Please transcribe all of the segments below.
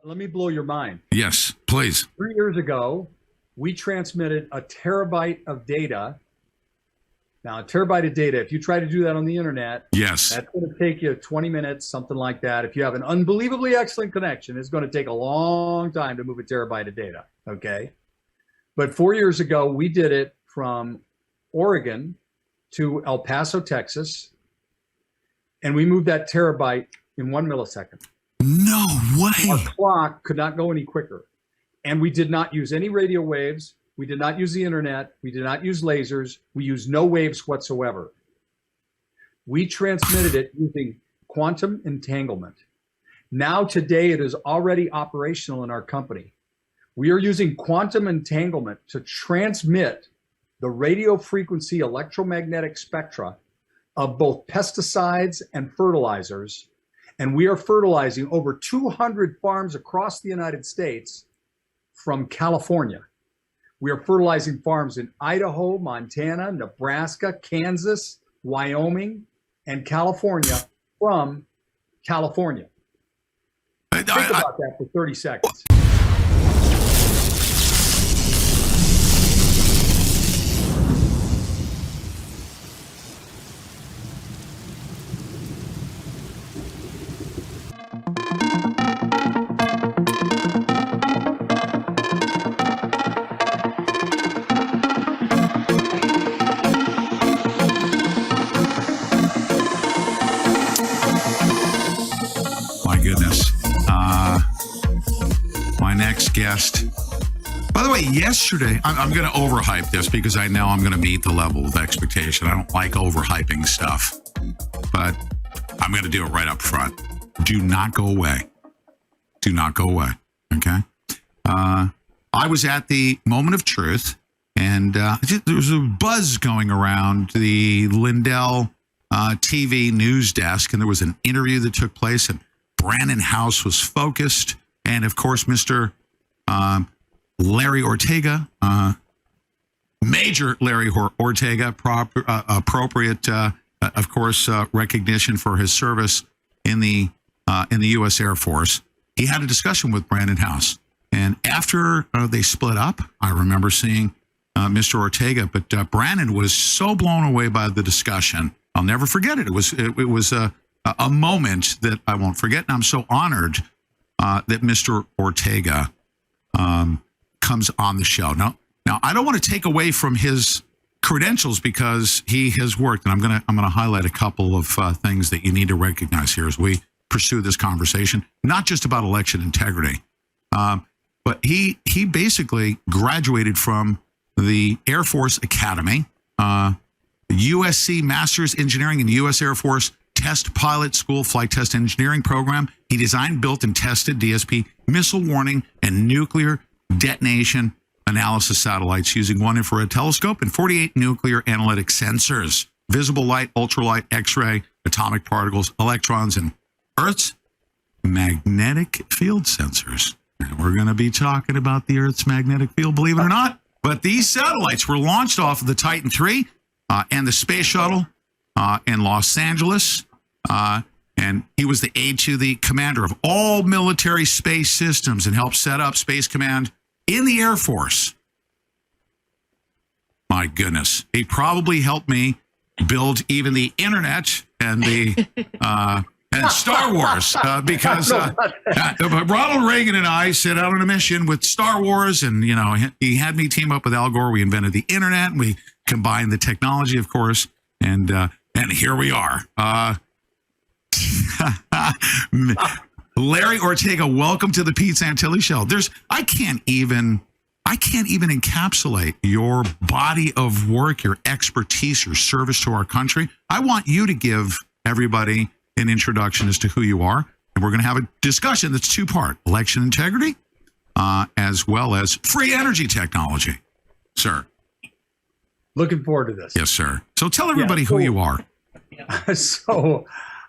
Let me blow your mind. Yes, please. 3 years ago, we transmitted a terabyte of data. Now, a terabyte of data, if you try to do that on the internet, Yes. that's going to take you 20 minutes, something like that. If you have an unbelievably excellent connection, it's going to take a long time to move a terabyte of data, okay? But 4 years ago, we did it from Oregon to El Paso, Texas, and we moved that terabyte in 1 millisecond. No way. Our clock could not go any quicker. And we did not use any radio waves. We did not use the internet. We did not use lasers. We used no waves whatsoever. We transmitted it using quantum entanglement. Now, today, it is already operational in our company. We are using quantum entanglement to transmit the radio frequency electromagnetic spectra of both pesticides and fertilizers. And we are fertilizing over 200 farms across the United States from California. We are fertilizing farms in Idaho, Montana, Nebraska, Kansas, Wyoming, and California from California. Think about that for 30 seconds. Guest. By the way, yesterday, I'm going to overhype this because I know I'm going to meet the level of expectation. I don't like overhyping stuff, but I'm going to do it right up front. Do not go away. Do not go away. Okay. I was at the moment of truth, and there was a buzz going around the Lindell TV news desk, and there was an interview that took place, and Brandon House was focused, and of course, Mr. Larry Ortega, Major Larry Ortega, appropriate, of course, recognition for his service in the U.S. Air Force. He had a discussion with Brandon House, and after they split up, I remember seeing Mr. Ortega, but Brandon was so blown away by the discussion. I'll never forget it. It was a moment that I won't forget, and I'm so honored that Mr. Ortega comes on the show. Now I don't want to take away from his credentials because he has worked, and I'm gonna highlight a couple of things that you need to recognize here as we pursue this conversation. Not just about election integrity, but he basically graduated from the Air Force Academy, USC Master's Engineering in the U.S. Air Force Test Pilot School Flight Test Engineering Program. He designed, built, and tested DSP missile warning and nuclear detonation analysis satellites using one infrared telescope and 48 nuclear analytic sensors, visible light, ultralight, X-ray, atomic particles, electrons, and Earth's magnetic field sensors. And we're going to be talking about the Earth's magnetic field, believe it or not. But these satellites were launched off of the Titan III and the space shuttle in Los Angeles. And he was the aide to the commander of all military space systems and helped set up Space Command in the Air Force. My goodness. He probably helped me build even the internet and the and Star Wars because Ronald Reagan and I set out on a mission with Star Wars, and he had me team up with Al Gore. We invented the internet, and we combined the technology, of course, and here we are. Larry Ortega, welcome to the Pete Santilli Show. I can't even encapsulate your body of work, your expertise, your service to our country. I want you to give everybody an introduction as to who you are, and we're going to have a discussion that's two-part: election integrity, as well as free energy technology. Sir. Looking forward to this. Yes, sir. So tell everybody who you are. So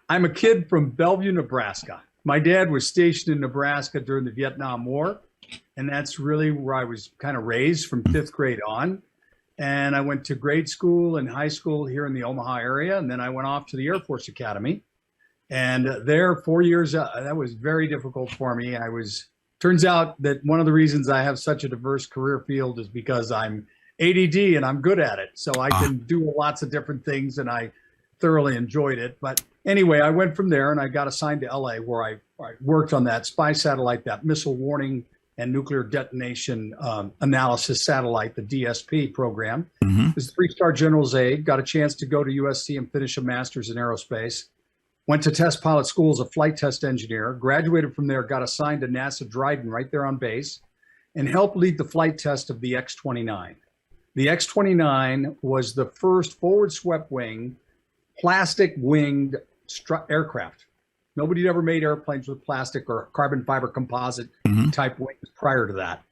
I'm a kid from Bellevue, Nebraska. My dad was stationed in Nebraska during the Vietnam War, and that's really where I was kind of raised from 5th grade on. And I went to grade school and high school here in the Omaha area, and then I went off to the Air Force Academy. And there, 4 years, that was very difficult for me. I was Turns out that one of the reasons I have such a diverse career field is because I'm ADD and I'm good at it. So I can do lots of different things, and I thoroughly enjoyed it. But anyway, I went from there and I got assigned to LA, where I worked on that spy satellite, that missile warning and nuclear detonation analysis satellite, the DSP program. Mm-hmm. Was 3-star general's aide, got a chance to go to USC and finish a master's in aerospace. Went to test pilot school as a flight test engineer, graduated from there, got assigned to NASA Dryden right there on base, and helped lead the flight test of the X-29. The X-29 was the first forward swept wing, plastic winged aircraft. Nobody had ever made airplanes with plastic or carbon fiber composite type wings prior to that.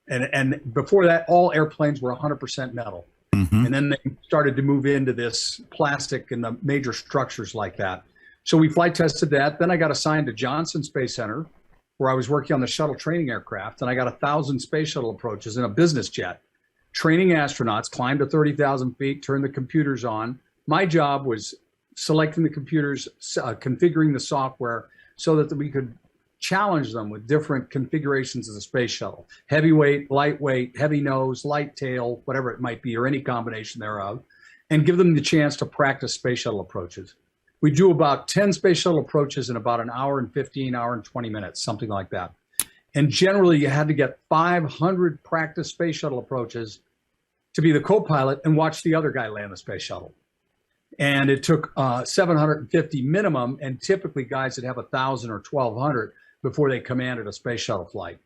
And before that, all airplanes were 100% metal. Mm-hmm. And then they started to move into this plastic and the major structures like that. So we flight tested that. Then I got assigned to Johnson Space Center, where I was working on the shuttle training aircraft. And I got 1,000 space shuttle approaches in a business jet, training astronauts, climbed to 30,000 feet, turned the computers on. My job was selecting the computers, configuring the software so that we could challenge them with different configurations of the space shuttle: heavyweight, lightweight, heavy nose, light tail, whatever it might be, or any combination thereof, and give them the chance to practice space shuttle approaches. We do about 10 space shuttle approaches in about an hour and 15, hour and 20 minutes, something like that. And generally you had to get 500 practice space shuttle approaches to be the co-pilot and watch the other guy land the space shuttle. And it took 750 minimum, and typically guys that have 1,000 or 1,200 before they commanded a space shuttle flight.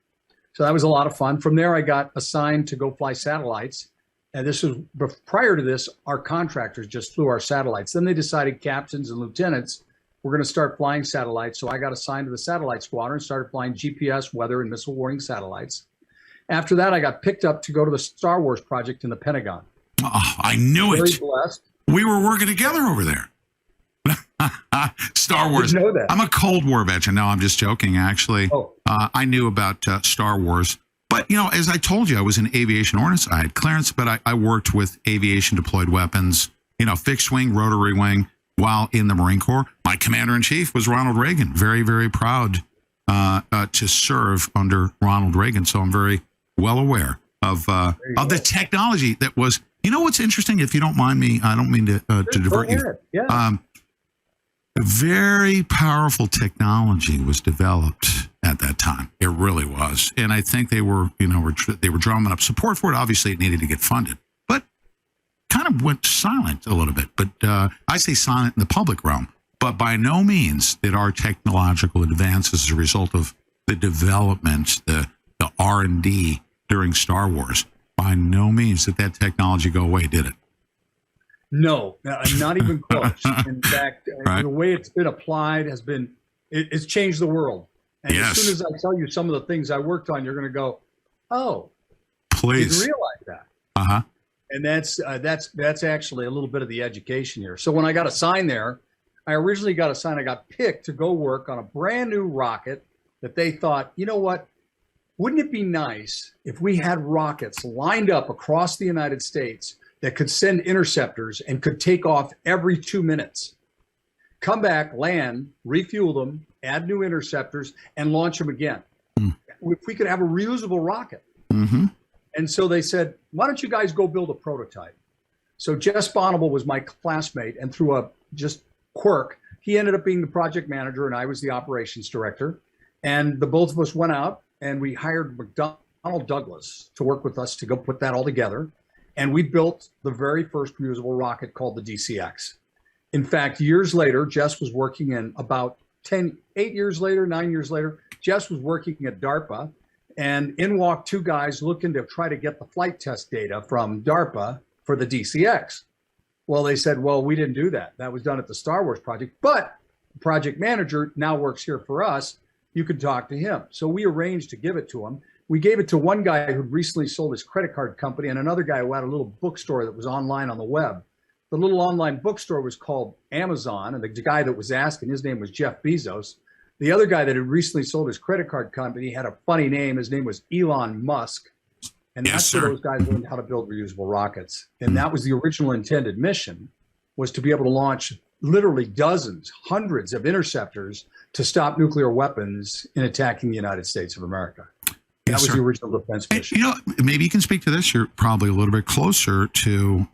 So that was a lot of fun. From there, I got assigned to go fly satellites. And this was, prior to this, our contractors just flew our satellites. Then they decided captains and lieutenants were going to start flying satellites. So I got assigned to the satellite squadron, started flying GPS, weather, and missile warning satellites. After that, I got picked up to go to the Star Wars project in the Pentagon. Oh, I knew it. Very blessed. We were working together over there. Star Wars. Didn't know that. I'm a Cold War veteran. No, I'm just joking, actually. Oh. I knew about Star Wars. But, as I told you, I was in aviation ordnance. I had clearance, but I worked with aviation deployed weapons, fixed wing, rotary wing, while in the Marine Corps. My commander-in-chief was Ronald Reagan. Very, very proud to serve under Ronald Reagan. So I'm very well aware of the technology that was. What's interesting, if you don't mind me, I don't mean to divert you. Yeah. Very powerful technology was developed at that time. It really was. And I think they were, they were drumming up support for it. Obviously, it needed to get funded, but kind of went silent a little bit. But I say silent in the public realm, but by no means did our technological advances as a result of the development, the R&D during Star Wars, by no means did that technology go away, did it? No, not even close. In fact, right. The way it's been applied has been, it's changed the world. And yes. As soon as I tell you some of the things I worked on, you're going to go, oh, please. I didn't realize that. Uh-huh. And that's actually a little bit of the education here. So when I got assigned there, I originally got assigned, I got picked to go work on a brand new rocket that they thought, you know what? Wouldn't it be nice if we had rockets lined up across the United States that could send interceptors and could take off every 2 minutes, come back, land, refuel them, add new interceptors, and launch them again? If we could have a reusable rocket. Mm-hmm. And so they said, why don't you guys go build a prototype? So Jess Bonnable was my classmate, and through a just quirk, he ended up being the project manager and I was the operations director. And the both of us went out and we hired McDonnell Douglas to work with us to go put that all together. And we built the very first reusable rocket called the DCX. In fact, years later, Jess was working in about 9 years later, Jess was working at DARPA, and in walked two guys looking to try to get the flight test data from DARPA for the DCX. Well, they said, well, we didn't do that. That was done at the Star Wars project, but the project manager now works here for us. You can talk to him. So we arranged to give it to him. We gave it to one guy who'd recently sold his credit card company and another guy who had a little bookstore that was online on the web. The little online bookstore was called Amazon, and the guy that was asking, his name was Jeff Bezos. The other guy that had recently sold his credit card company had a funny name. His name was Elon Musk. And that's where those guys learned how to build reusable rockets. And that was the original intended mission, was to be able to launch literally dozens, hundreds of interceptors to stop nuclear weapons in attacking the United States of America. That was the original defense mission. You know, maybe you can speak to this. You're probably a little bit closer to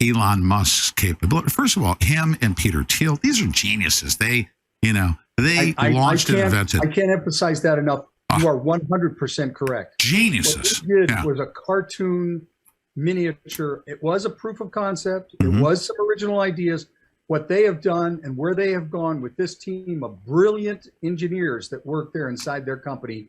Elon Musk's capability. First of all, him and Peter Thiel, these are geniuses. They launched and invented. I can't emphasize that enough. You are 100% correct. Geniuses. What they did was a cartoon miniature. It was a proof of concept. It was some original ideas. What they have done and where they have gone with this team of brilliant engineers that work there inside their company,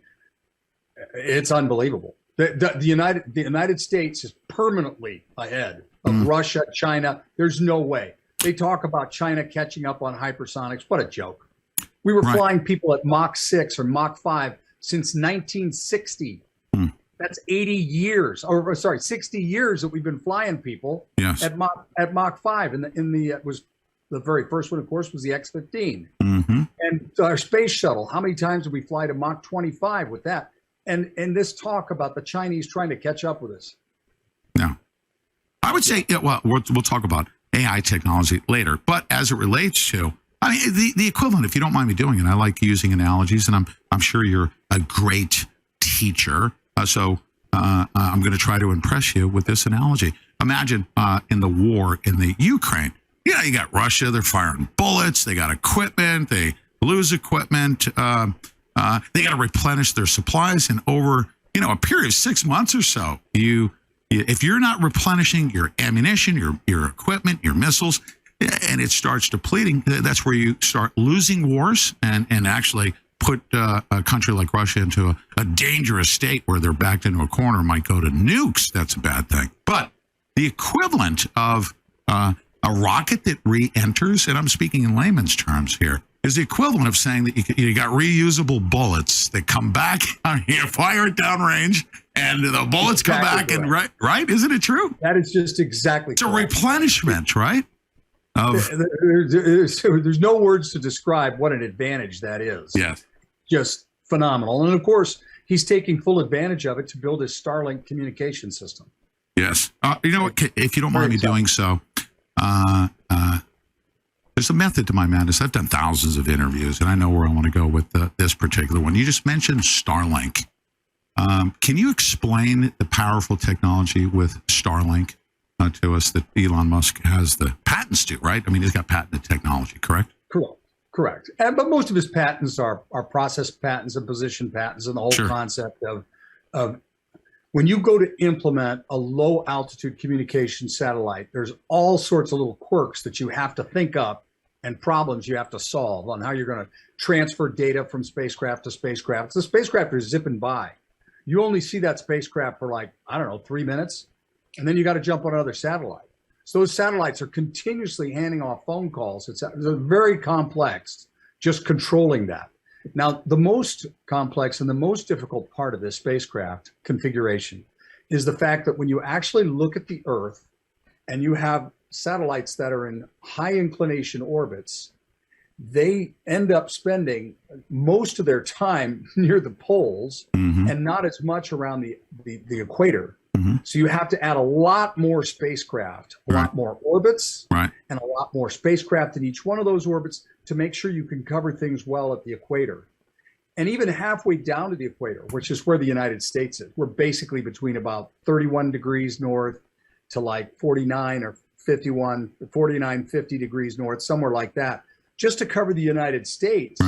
it's unbelievable. The United States is permanently ahead of Russia, China. There's no way. They talk about China catching up on hypersonics. What a joke. We were flying people at Mach 6 or Mach 5 since 1960. That's 80 years, or sorry, 60 years that we've been flying people at Mach 5. And the very first one, of course, was the X-15. And our space shuttle, how many times did we fly to Mach 25 with that? And this talk about the Chinese trying to catch up with us. No. I would say, well, we'll talk about AI technology later, but as it relates to, I mean, the equivalent, if you don't mind me doing it, I like using analogies, and I'm sure you're a great teacher. So I'm going to try to impress you with this analogy. Imagine in the war in the Ukraine, you got Russia, they're firing bullets, they got equipment, they lose equipment, they got to replenish their supplies, and over a period of 6 months or so, if you're not replenishing your ammunition, your equipment, your missiles, and it starts depleting, that's where you start losing wars and actually put a country like Russia into a dangerous state where they're backed into a corner, might go to nukes. That's a bad thing. But the equivalent of a rocket that re-enters, and I'm speaking in layman's terms here, is the equivalent of saying that you got reusable bullets that come back, you fire it downrange, and the bullets come back, and right? Isn't it true? That is just exactly It's correct. A replenishment, right? There's no words to describe what an advantage that is. Yes. Just phenomenal. And of course, he's taking full advantage of it to build his Starlink communication system. Yes. You know what? If you don't mind me doing so, there's a method to my madness. I've done thousands of interviews, and I know where I want to go with this particular one. You just mentioned Starlink. Can you explain the powerful technology with Starlink to us that Elon Musk has the patents to, right? I mean, he's got patented technology, correct? Correct. But most of his patents are process patents and position patents, and the whole concept of when you go to implement a low altitude communication satellite, there's all sorts of little quirks that you have to think up and problems you have to solve on how you're going to transfer data from spacecraft to spacecraft. The spacecraft are zipping by. You only see that spacecraft for 3 minutes, and then you got to jump on another satellite. So those satellites are continuously handing off phone calls. It's very complex, just controlling that. Now, the most complex and the most difficult part of this spacecraft configuration is the fact that when you actually look at the Earth and you have satellites that are in high inclination orbits, they end up spending most of their time near the poles and not as much around the equator. So you have to add a lot more spacecraft, a lot more orbits, and a lot more spacecraft in each one of those orbits to make sure you can cover things well at the equator. And even halfway down to the equator, which is where the United States is, we're basically between about 31 degrees north to 49 or 50 degrees north, somewhere like that. Just to cover the United States,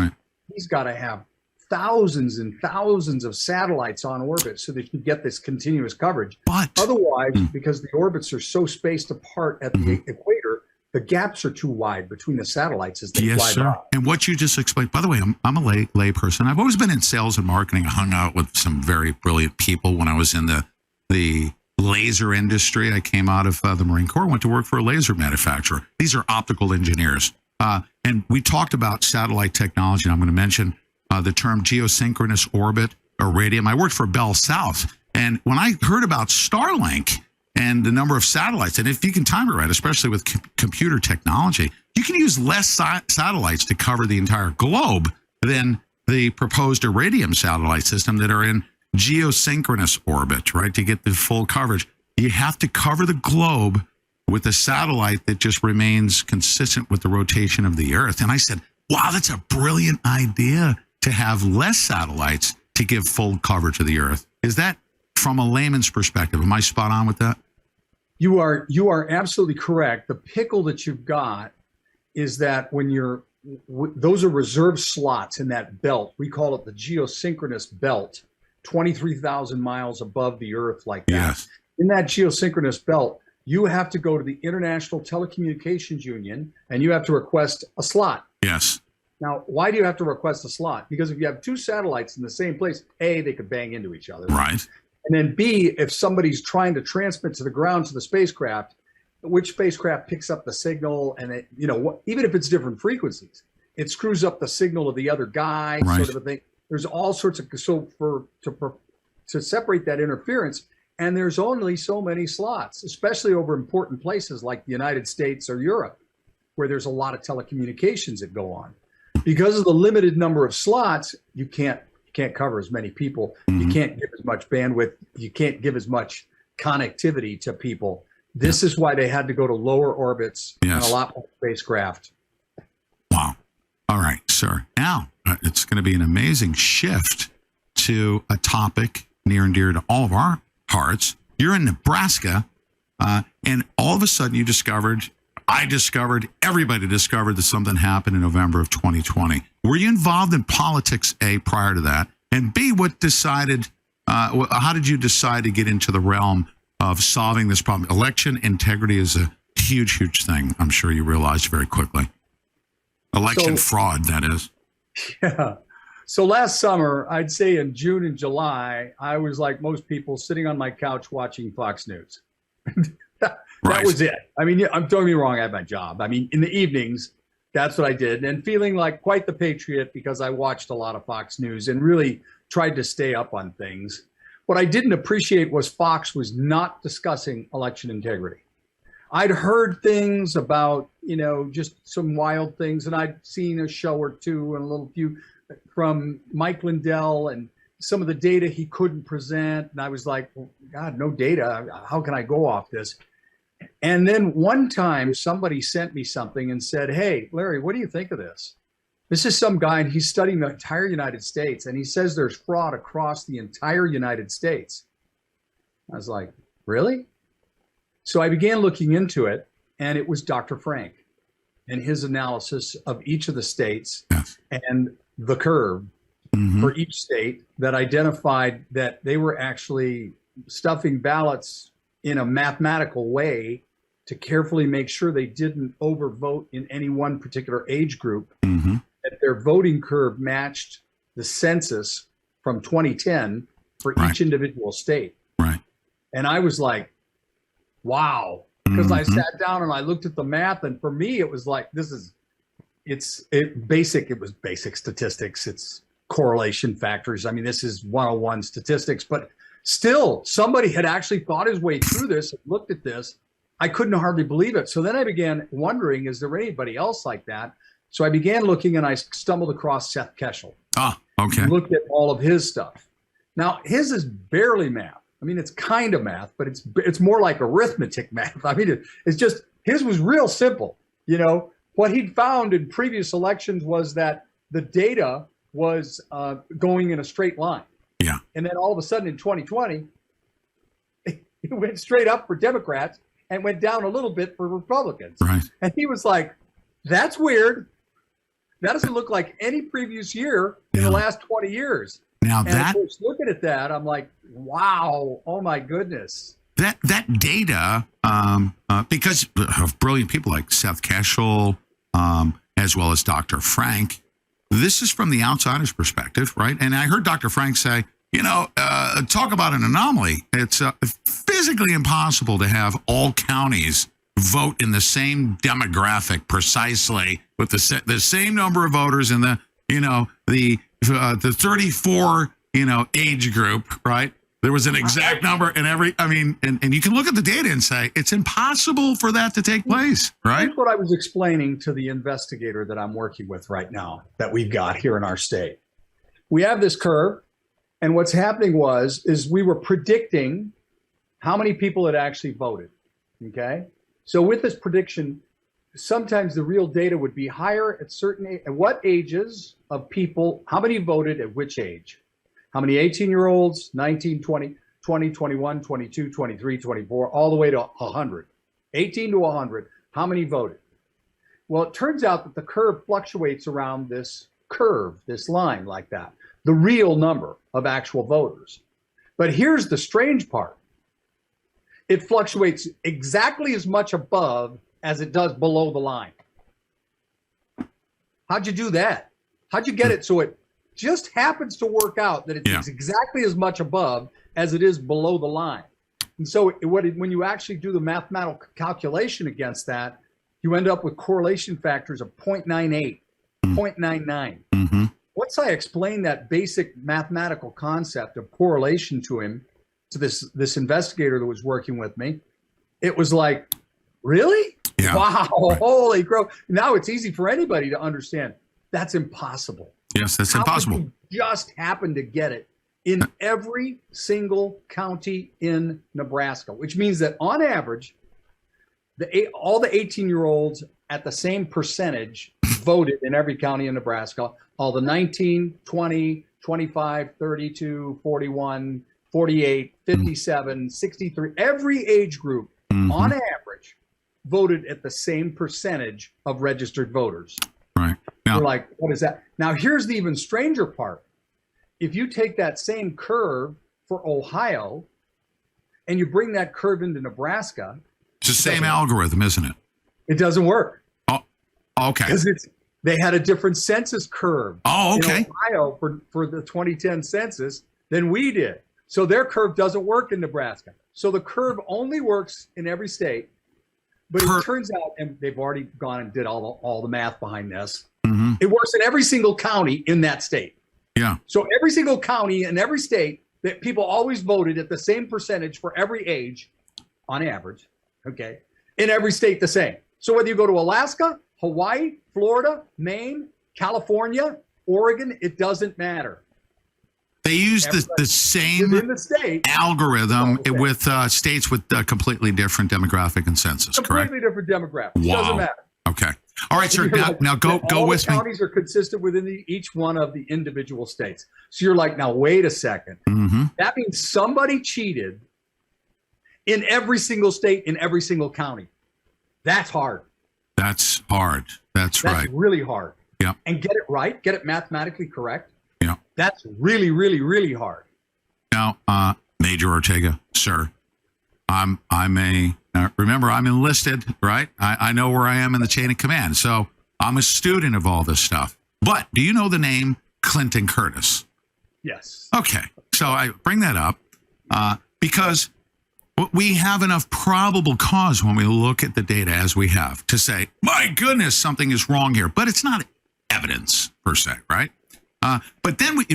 he's got to have thousands and thousands of satellites on orbit so that you get this continuous coverage. But otherwise, because the orbits are so spaced apart at the equator, the gaps are too wide between the satellites as they fly by. And what you just explained, by the way, I'm a lay person. I've always been in sales and marketing. I hung out with some very brilliant people when I was in the laser industry. I came out of the Marine Corps, went to work for a laser manufacturer. These are optical engineers. And we talked about satellite technology. And I'm going to mention the term geosynchronous orbit iridium. I worked for Bell South. And when I heard about Starlink and the number of satellites, and if you can time it right, especially with computer technology, you can use less satellites to cover the entire globe than the proposed iridium satellite system that are in geosynchronous orbit, right? To get the full coverage, you have to cover the globe with a satellite that just remains consistent with the rotation of the Earth. And I said, wow, that's a brilliant idea to have less satellites to give full coverage of the Earth. Is that from a layman's perspective? Am I spot on with that? You are absolutely correct. The pickle that you've got is that when those are reserved slots in that belt. We call it the geosynchronous belt, 23,000 miles above the Earth like that. Yes. In that geosynchronous belt, you have to go to the International Telecommunications Union and you have to request a slot. Yes. Now, why do you have to request a slot? Because if you have two satellites in the same place, A, they could bang into each other. Right. And then B, if somebody's trying to transmit to the ground to the spacecraft, which spacecraft picks up the signal, and it, even if it's different frequencies, it screws up the signal of the other guy, right. sort of a thing. There's all sorts of to separate that interference, and there's only so many slots, especially over important places like the United States or Europe, where there's a lot of telecommunications that go on. Because of the limited number of slots, you can't cover as many people. Mm-hmm. You can't give as much bandwidth. You can't give as much connectivity to people. This is why they had to go to lower orbits and a lot more spacecraft. Wow. All right, sir. Now, it's going to be an amazing shift to a topic near and dear to all of our hearts. You're in Nebraska, and all of a sudden everybody discovered that something happened in November of 2020. Were you involved in politics, A, prior to that? And B, how did you decide to get into the realm of solving this problem? Election integrity is a huge, huge thing. I'm sure you realized very quickly. Election fraud, that is. Yeah. So last summer, I'd say in June and July, I was like most people sitting on my couch watching Fox News. That was it. I mean, don't get me wrong, I had my job. I mean, in the evenings, that's what I did. And feeling like quite the patriot because I watched a lot of Fox News and really tried to stay up on things. What I didn't appreciate was Fox was not discussing election integrity. I'd heard things about, just some wild things, and I'd seen a show or two and a little few from Mike Lindell and some of the data he couldn't present. And I was like, well, God, no data. How can I go off this? And then one time somebody sent me something and said, hey, Larry, what do you think of this? This is some guy, and he's studying the entire United States, and he says there's fraud across the entire United States. I was like, really? So I began looking into it, and it was Dr. Frank and his analysis of each of the states and the curve for each state that identified that they were actually stuffing ballots in a mathematical way to carefully make sure they didn't overvote in any one particular age group, that their voting curve matched the census from 2010 for each individual state. Right. And I was like, wow, because I sat down and I looked at the math, and for me, it was like, it was basic statistics. It's correlation factors. I mean, this is 101 statistics, but still, somebody had actually thought his way through this and looked at this. I couldn't hardly believe it. So then I began wondering, is there anybody else like that? So I began looking, and I stumbled across Seth Keshel. Ah, okay. Looked at all of his stuff. Now, his is barely math. I mean, it's kind of math, but it's more like arithmetic math. I mean, it's just, his was real simple. What he'd found in previous elections was that the data was going in a straight line. Yeah. And then all of a sudden in 2020, it went straight up for Democrats and went down a little bit for Republicans. Right. And he was like, that's weird. That doesn't look like any previous year in the last 20 years. Now and of course, looking at that, I'm like, wow, oh my goodness. That data, because of brilliant people like Seth Keshel, as well as Dr. Frank, this is from the outsider's perspective, right? And I heard Dr. Frank say, talk about an anomaly. It's physically impossible to have all counties vote in the same demographic precisely with the same number of voters in the 34 age group, right? There was an exact number in every, and you can look at the data and say it's impossible for that to take place, right? That's what I was explaining to the investigator that I'm working with right now that we've got here in our state. We have this curve, and what's happening is we were predicting how many people had actually voted, okay? So with this prediction, sometimes the real data would be higher at certain at what ages of people, how many voted at which age? How many 18-year-olds, 19, 20, 20, 21, 22, 23, 24, all the way to 100. 18 to 100, how many voted? Well, it turns out that the curve fluctuates around this curve, this line like that, the real number of actual voters. But here's the strange part. It fluctuates exactly as much above as it does below the line. How'd you do that? How'd you get it so it just happens to work out that it's exactly as much above as it is below the line? And so when you actually do the mathematical calculation against that, you end up with correlation factors of 0.98, 0.99. Mm-hmm. Once I explained that basic mathematical concept of correlation to him, to this investigator that was working with me, it was like, really? Yeah. Wow, Right. Holy crow. Now it's easy for anybody to understand. That's impossible. Yes, that's How impossible. could you just happen to get it in every single county in Nebraska, which means that on average, all the 18-year-olds at the same percentage voted in every county in Nebraska. All the 19, 20, 25, 32, 41, 48, 57, 63, every age group on average voted at the same percentage of registered voters. Right. Now, We're like, what is that? Now, here's the even stranger part. If you take that same curve for Ohio and you bring that curve into Nebraska, it's the same algorithm, isn't it? it doesn't work. Oh, okay. Because they had a different census curve Oh, okay. in Ohio for the 2010 census than we did. So their curve doesn't work in Nebraska. So the curve only works in every state. But it turns out, and they've already gone and did all the math behind this, it works in every single county in that state. Yeah. So every single county in every state, that people always voted at the same percentage for every age, on average, okay, in every state the same. So whether you go to Alaska, Hawaii, Florida, Maine, California, Oregon, it doesn't matter. They use the same Within the state, algorithm Okay. with states with completely different demographic and census, correct? completely different demographics. Wow. Doesn't matter. Okay. All right, sir. You're like, Now go all with the me. counties are consistent within each one of the individual states. So you're like, now wait a second. Mm-hmm. That means somebody cheated in every single state, in every single county. That's hard. That's hard. That's right. Really hard. Yeah. And get it right, get it mathematically correct. Yeah. That's really, really, really hard. Now, Major Ortega, sir, remember, I'm enlisted, right? I know where I am in the chain of command. So I'm a student of all this stuff. But do you know the name Clinton Curtis? Yes. Okay. So I bring that up because we have enough probable cause when we look at the data as we have to say, my goodness, something is wrong here. But it's not evidence per se, right? But then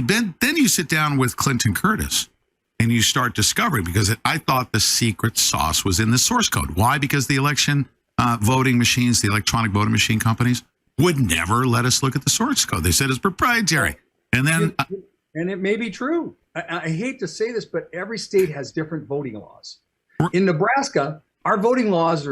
you sit down with Clinton Curtis and you start discovering, because I thought the secret sauce was in the source code. Why? Because the election voting machines, the electronic voting machine companies would never let us look at the source code. They said it's proprietary. And then and it may be true. I hate to say this, but every state has different voting laws. In Nebraska, our voting laws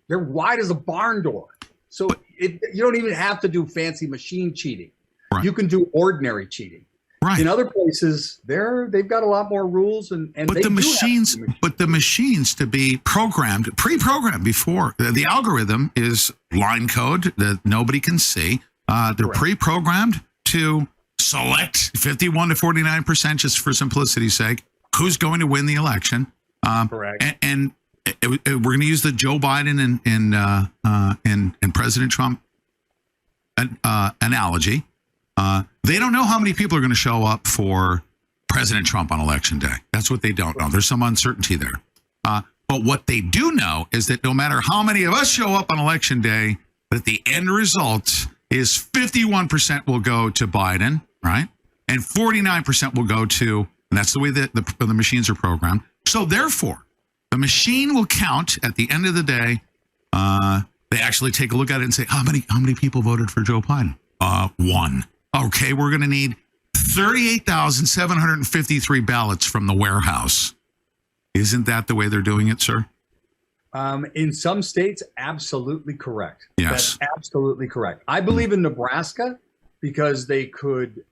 they're wide as a barn door. So you don't even have to do fancy machine cheating. Right. You can do ordinary cheating. right. In other places, they've got a lot more rules, and But they the do machines, have to but the machines to be pre-programmed before the algorithm is line code that nobody can see. They're Correct. pre-programmed to select 51 to 49%, just for simplicity's sake, who's going to win the election. Correct. And we're going to use the Joe Biden and President Trump analogy. They don't know how many people are going to show up for President Trump on election day. That's what they don't know. There's some uncertainty there. But what they do know is that no matter how many of us show up on election day, that the end result is 51% will go to Biden, right? And 49% will go to, and that's the way that the machines are programmed. So therefore, the machine will count at the end of the day. They actually take a look at it and say, how many people voted for Joe Biden? 1. Okay, we're going to need 38,753 ballots from the warehouse. Isn't that the way they're doing it, sir? In some states, absolutely correct. Yes. That's absolutely correct. I believe in Nebraska because they could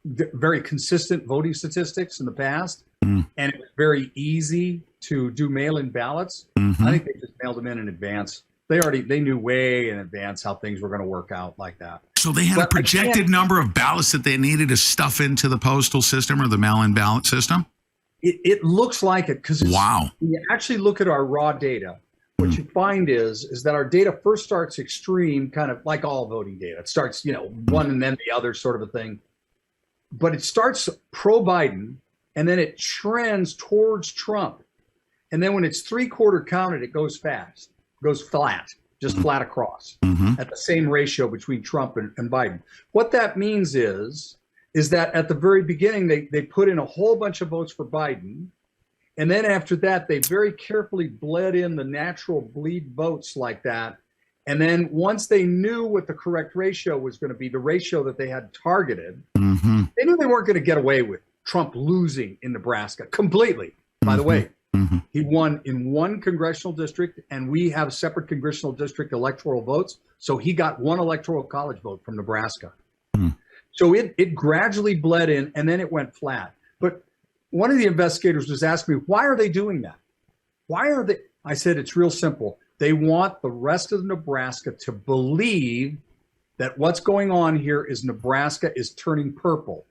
very consistent voting statistics in the past, and it was very easy to do mail-in ballots. I think they just mailed them in advance. They knew way in advance how things were going to work out like that. So they had a projected number of ballots that they needed to stuff into the postal system or the mail-in ballot system? It looks like it because wow. When you actually look at our raw data, what you find is that our data first starts extreme, kind of like all voting data. It starts, one and then the other sort of a thing. But it starts pro-Biden, and then it trends towards Trump. And then when it's three-quarter counted, it goes fast, goes flat, just flat across at the same ratio between Trump and Biden. What that means is that at the very beginning, they put in a whole bunch of votes for Biden. And then after that, they very carefully bled in the natural bleed votes like that. And then once they knew what the correct ratio was going to be, the ratio that they had targeted, they knew they weren't going to get away with Trump losing in Nebraska completely. By the way, he won in one congressional district, and we have separate congressional district electoral votes. So he got one electoral college vote from Nebraska. So it gradually bled in, and then it went flat. But one of the investigators was asking me, why are they doing that? Why are they? I said, it's real simple. They want the rest of Nebraska to believe that what's going on here is Nebraska is turning purple.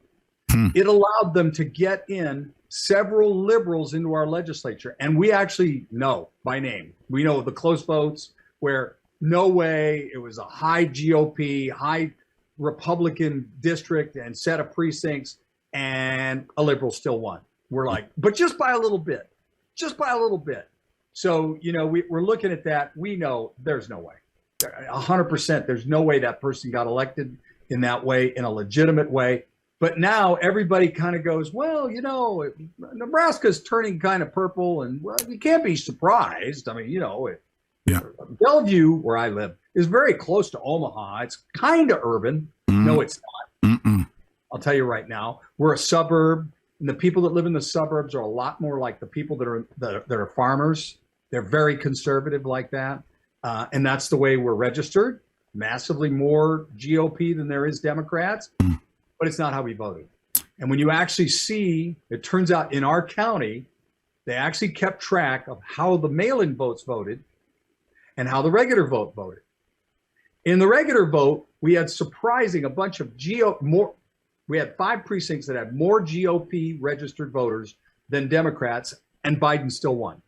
It allowed them to get in several liberals into our legislature. And we actually know by name. We know the close votes where no way, it was a high GOP, high Republican district and set of precincts, and a liberal still won. We're like, but just by a little bit, just by a little bit. So, we're looking at that. We know there's no way, 100%. There's no way that person got elected in that way, in a legitimate way. But now everybody kind of goes, well, Nebraska's turning kind of purple, and well, you can't be surprised. I mean, Bellevue, where I live, is very close to Omaha. It's kind of urban. No, it's not. I'll tell you right now, we're a suburb, and the people that live in the suburbs are a lot more like the people that are farmers. They're very conservative like that, and that's the way we're registered. Massively more GOP than there is Democrats, but it's not how we voted. And when you actually see, it turns out in our county, they actually kept track of how the mail-in votes voted and how the regular vote voted. In the regular vote, we had surprising a bunch of we had 5 precincts that had more GOP registered voters than Democrats, and Biden still won.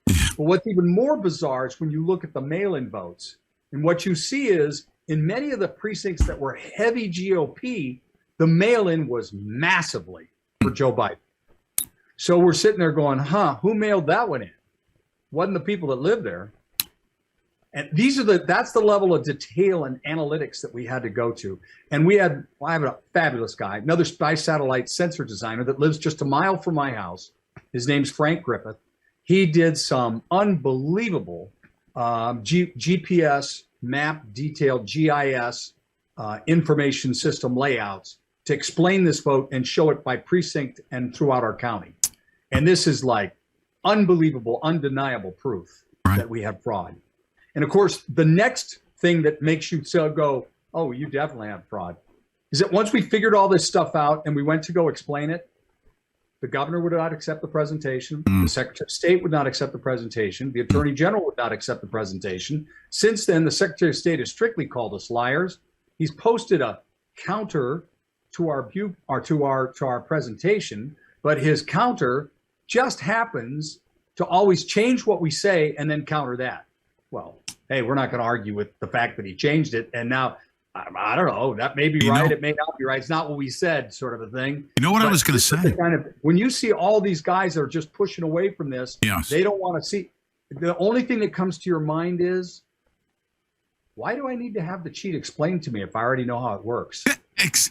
But what's even more bizarre is when you look at the mail-in votes, and what you see is in many of the precincts that were heavy GOP, the mail-in was massively for Joe Biden. So we're sitting there going, who mailed that one in? Wasn't the people that lived there. And that's the level of detail and analytics that we had to go to. And I have a fabulous guy, another spy satellite sensor designer that lives just a mile from my house. His name's Frank Griffith. He did some unbelievable GPS map detailed GIS information system layouts to explain this vote and show it by precinct and throughout our county. And this is like unbelievable, undeniable proof that we have fraud. And of course, the next thing that makes you go, oh, you definitely have fraud, is that once we figured all this stuff out and we went to go explain it, the governor would not accept the presentation. The Secretary of State would not accept the presentation. The Attorney General would not accept the presentation. Since then, the Secretary of State has strictly called us liars. He's posted a counter to our presentation, but his counter just happens to always change what we say and then counter that. Well, hey, we're not going to argue with the fact that he changed it. And now, I don't know, that may be right. It may not be right. It's not what we said, sort of a thing. You know what I was going to say? When you see all these guys that are just pushing away from this, they don't want to see. The only thing that comes to your mind is, why do I need to have the cheat explained to me if I already know how it works?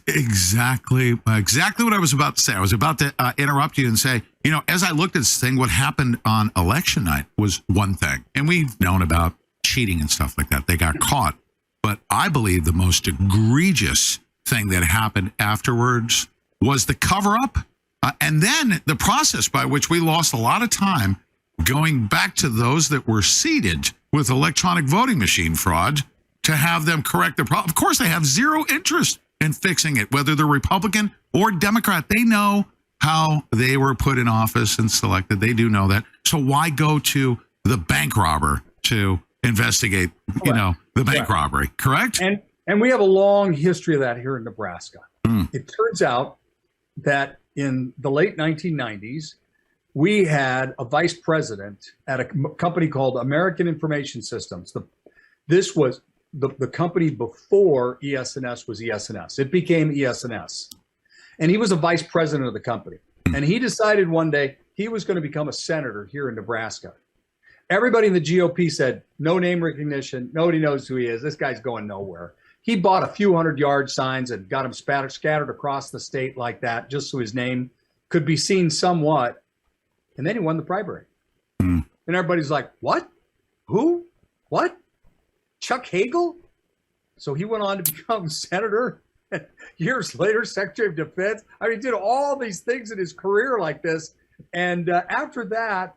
Exactly what I was about to say. I was about to interrupt you and say, as I looked at this thing, what happened on election night was one thing. And we've known about cheating and stuff like that. They got caught. But I believe the most egregious thing that happened afterwards was the cover-up and then the process by which we lost a lot of time going back to those that were seated with electronic voting machine fraud to have them correct the problem. Of course, they have zero interest in fixing it, whether they're Republican or Democrat. They know how they were put in office and selected. They do know that. So why go to the bank robber to investigate, the bank robbery, correct? And we have a long history of that here in Nebraska. It turns out that in the late 1990s, we had a vice president at a company called American Information Systems. This was the company before ES&S was ES&S. It became ES&S. And he was a vice president of the company. And he decided one day he was going to become a senator here in Nebraska. Everybody in the GOP said, no name recognition. Nobody knows who he is. This guy's going nowhere. He bought a few 100-yard signs and got them scattered across the state like that, just so his name could be seen somewhat. And then he won the primary. And everybody's like, what? Who? What? Chuck Hagel? So he went on to become senator. Years later, Secretary of Defense. I mean, he did all these things in his career like this. And after that,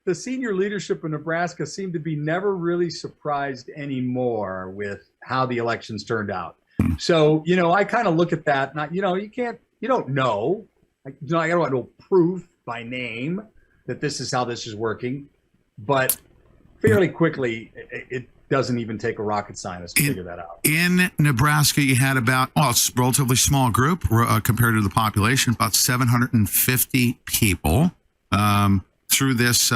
the senior leadership in Nebraska seemed to be never really surprised anymore with how the elections turned out. So, I kind of look at that. Not, you don't know. I don't know proof by name that this is how this is working. But fairly quickly, it doesn't even take a rocket scientist to figure that out. In Nebraska, you had it's a relatively small group compared to the population, about 750 people through this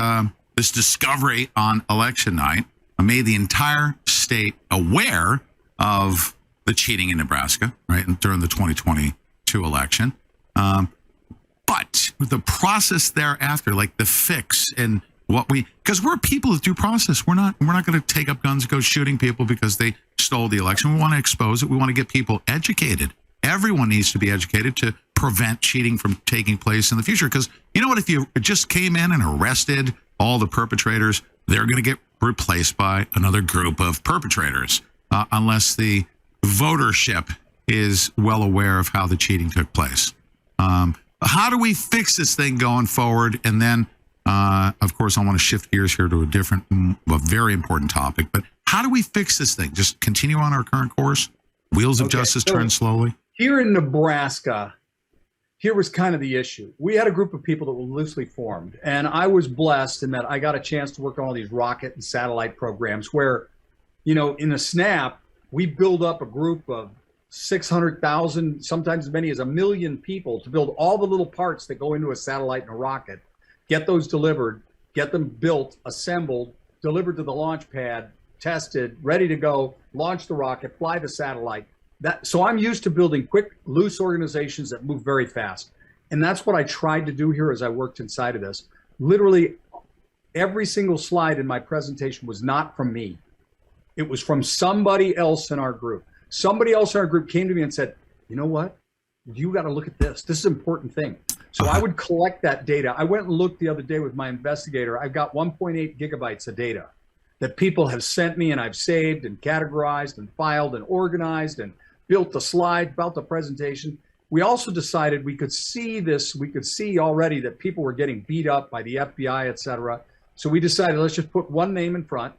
discovery on election night, made the entire state aware of the cheating in Nebraska, right, during the 2022 election. But the process thereafter, like the fix and because we're people of due process. We're not going to take up guns and go shooting people because they stole the election. We want to expose it. We want to get people educated. Everyone needs to be educated to prevent cheating from taking place in the future. Because you know what? If you just came in and arrested all the perpetrators, they're going to get replaced by another group of perpetrators unless the votership is well aware of how the cheating took place. How do we fix this thing going forward? And then of course, I want to shift gears here to a very important topic. But how do we fix this thing? Just continue on our current course? Wheels of justice turn slowly? Here in Nebraska, here was kind of the issue. We had a group of people that were loosely formed. And I was blessed in that I got a chance to work on all these rocket and satellite programs where, in a snap, we build up a group of 600,000, sometimes as many as 1 million people to build all the little parts that go into a satellite and a rocket. Get those delivered, get them built, assembled, delivered to the launch pad, tested, ready to go, launch the rocket, fly the satellite. So I'm used to building quick, loose organizations that move very fast. And that's what I tried to do here as I worked inside of this. Literally every single slide in my presentation was not from me. It was from somebody else in our group. Somebody else in our group came to me and said, you know what? You got to look at this. This is an important thing. So I would collect that data. I went and looked the other day with my investigator. I've got 1.8 gigabytes of data that people have sent me, and I've saved and categorized and filed and organized and built the slide, built the presentation. We also decided we could see this. We could see already that people were getting beat up by the FBI, et cetera. So we decided, let's just put one name in front.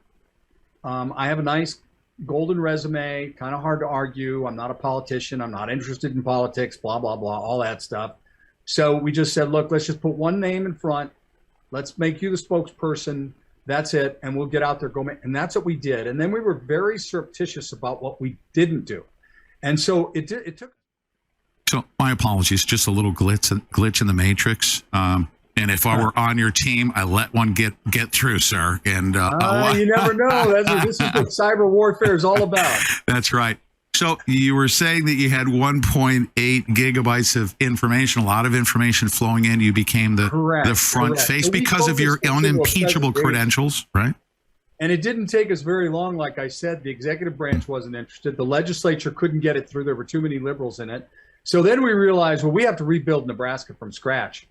I have a nice golden resume, kind of hard to argue. I'm not a politician. I'm not interested in politics, blah, blah, blah, all that stuff. So we just said, look, let's just put one name in front. Let's make you the spokesperson. That's it. And we'll get out there, and that's what we did. And then we were very surreptitious about what we didn't do. And so it took. So my apologies, just a little glitch in the matrix. And if I were on your team, I let one get through, sir. And you never know. This is what cyber warfare is all about. That's right. So you were saying that you had 1.8 gigabytes of information, a lot of information flowing in. You became the front face because of your unimpeachable credentials, right? And it didn't take us very long. Like I said, the executive branch wasn't interested. The legislature couldn't get it through. There were too many liberals in it. So then we realized, well, we have to rebuild Nebraska from scratch.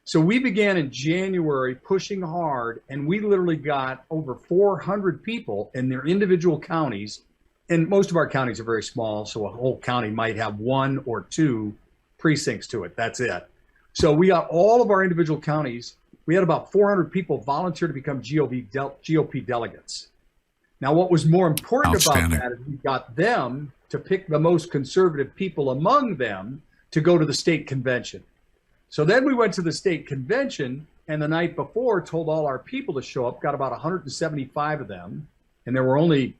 So we began in January pushing hard, and we literally got over 400 people in their individual counties. And most of our counties are very small, so a whole county might have 1 or 2 precincts to it. That's it. So we got all of our individual counties we had about 400 people volunteer to become GOP delegates. Now, what was more important about that is we got them to pick the most conservative people among them to go to the state convention. So then we went to the state convention, and the night before told all our people to show up, got about 175 of them, and there were only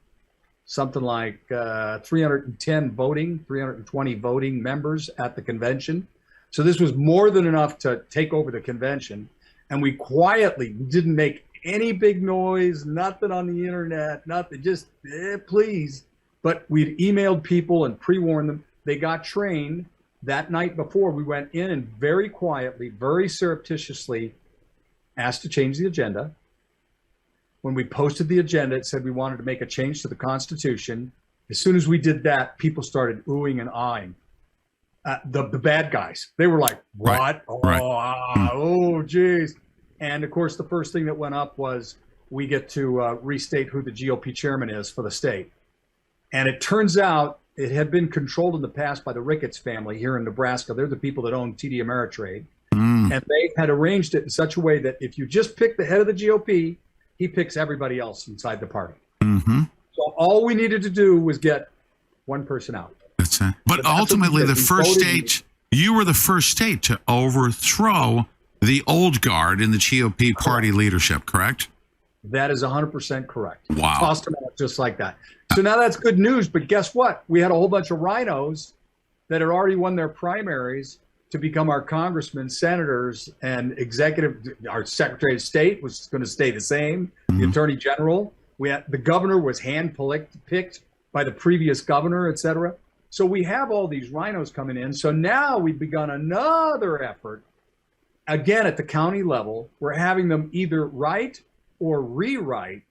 something like 320 voting members at the convention. So this was more than enough to take over the convention. And we quietly didn't make any big noise, nothing on the internet, nothing, just please. But we'd emailed people and pre-warned them. They got trained. That night before, we went in and very quietly, very surreptitiously asked to change the agenda. When we posted the agenda, it said we wanted to make a change to the Constitution. As soon as we did that, people started oohing and ahhing. The bad guys, they were like, what? Right. Oh, Right. Oh, geez. And of course, the first thing that went up was we get to restate who the GOP chairman is for the state. And it turns out it had been controlled in the past by the Ricketts family here in Nebraska. They're the people that own TD Ameritrade. And they had arranged it in such a way that if you just pick the head of the GOP, he picks everybody else inside the party. Mm-hmm. So all we needed to do was get one person out. That's it. But ultimately, the first state, you were the first state to overthrow the old guard in the GOP party leadership, correct? That is 100% correct. Wow. Tossed them out just like that. So now that's good news, but guess what? We had a whole bunch of rhinos that had already won their primaries to become our congressmen, senators, and our Secretary of State was going to stay the same, the Attorney General. The governor was hand-picked by the previous governor, et cetera. So we have all these rhinos coming in. So now we've begun another effort, again at the county level. We're having them either write or rewrite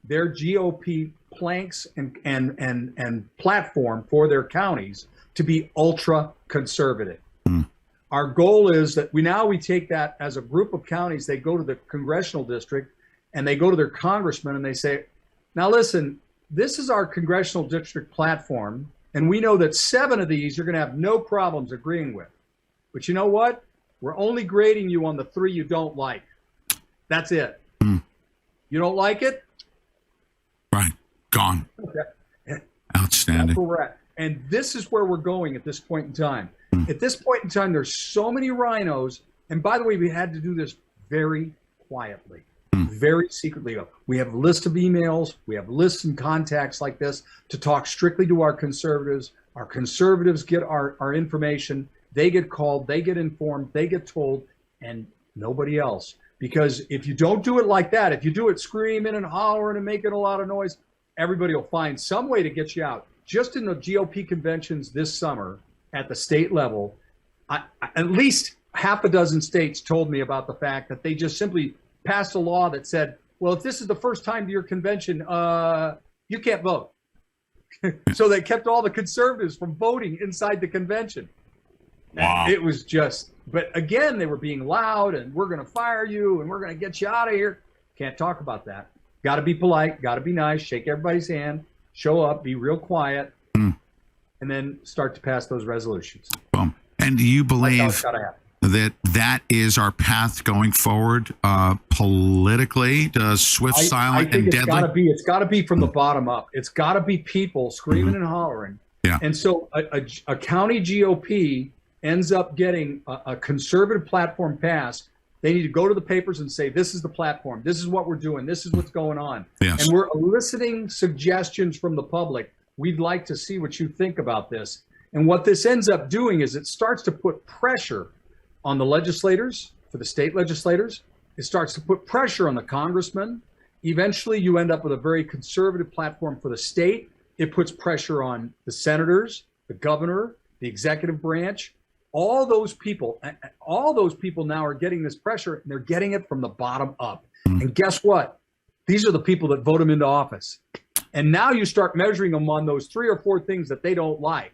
their GOP planks and platform for their counties to be ultra conservative. Our goal is that we take that as a group of counties, they go to the congressional district and they go to their congressman and they say, now listen, this is our congressional district platform, and we know that 7 of these you're going to have no problems agreeing with. But you know what? We're only grading you on the 3 you don't like. That's it. You don't like it? Right. Gone. Okay. Outstanding. That's where we're at. And this is where we're going at this point in time. At this point in time, there's so many rhinos. And by the way, we had to do this very quietly, very secretly. We have a list of emails. We have lists and contacts like this to talk strictly to our conservatives. Our conservatives get our information. They get called. They get informed. They get told. And nobody else. Because if you don't do it like that, if you do it screaming and hollering and making a lot of noise, everybody will find some way to get you out. Just in the GOP conventions this summer at the state level, at least half a dozen states told me about the fact that they just simply passed a law that said, well, if this is the first time to your convention, you can't vote. So they kept all the conservatives from voting inside the convention. Wow. It was just, but again, they were being loud and we're going to fire you and we're going to get you out of here. Can't talk about that. Got to be polite, got to be nice, shake everybody's hand, show up, be real quiet, and then start to pass those resolutions. Boom. And do you believe that is our path going forward politically? Does swift, silent, and deadly? It's got to be from the bottom up. It's got to be people screaming and hollering. Yeah. And so a county GOP ends up getting a conservative platform passed. They need to go to the papers and say, this is the platform. This is what we're doing. This is what's going on. Yes. And we're eliciting suggestions from the public. We'd like to see what you think about this. And what this ends up doing is it starts to put pressure on the legislators, for the state legislators. It starts to put pressure on the congressmen. Eventually, you end up with a very conservative platform for the state. It puts pressure on the senators, the governor, the executive branch. All those people now are getting this pressure, and they're getting it from the bottom up. And guess what? These are the people that vote them into office. And now you start measuring them on those 3 or 4 things that they don't like,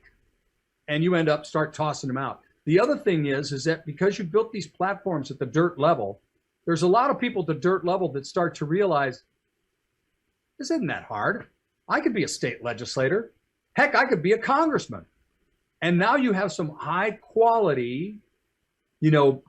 and you end up start tossing them out. The other thing is that because you built these platforms at the dirt level, there's a lot of people at the dirt level that start to realize, this isn't that hard. I could be a state legislator. Heck, I could be a congressman. And now you have some high quality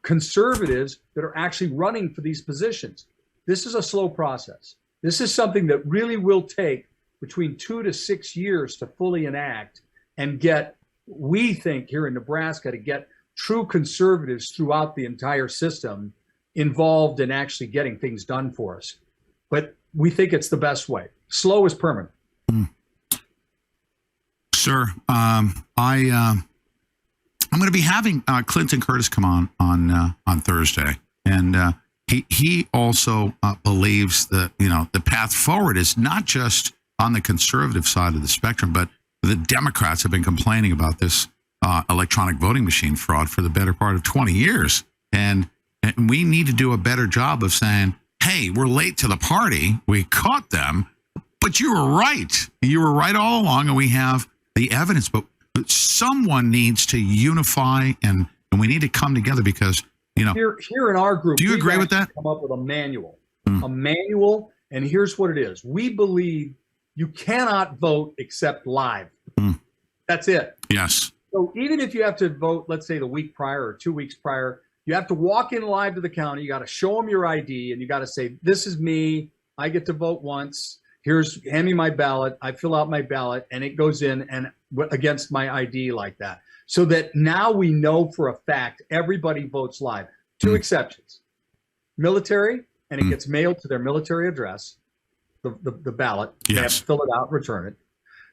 conservatives that are actually running for these positions. This is a slow process. This is something that really will take between 2 to 6 years to fully enact and get, we think here in Nebraska, to get true conservatives throughout the entire system involved in actually getting things done for us. But we think it's the best way. Slow is permanent. Sir, I'm going to be having Clinton Curtis come on Thursday, and he also believes that the path forward is not just on the conservative side of the spectrum, but the Democrats have been complaining about this electronic voting machine fraud for the better part of 20 years, and we need to do a better job of saying, hey, we're late to the party, we caught them, but you were right. You were right all along, and we have the evidence, but someone needs to unify, and we need to come together because, here in our group, do you agree with that? Come up with a manual, and here's what it is. We believe you cannot vote except live. That's it. Yes. So even if you have to vote, let's say the week prior or 2 weeks prior, you have to walk in live to the county. You got to show them your ID, and you got to say, this is me. I get to vote once. Hand me my ballot. I fill out my ballot, and it goes in and against my ID like that. So that now we know for a fact everybody votes live. 2 exceptions: military, and it gets mailed to their military address. The ballot. Yes. They have to fill it out, return it.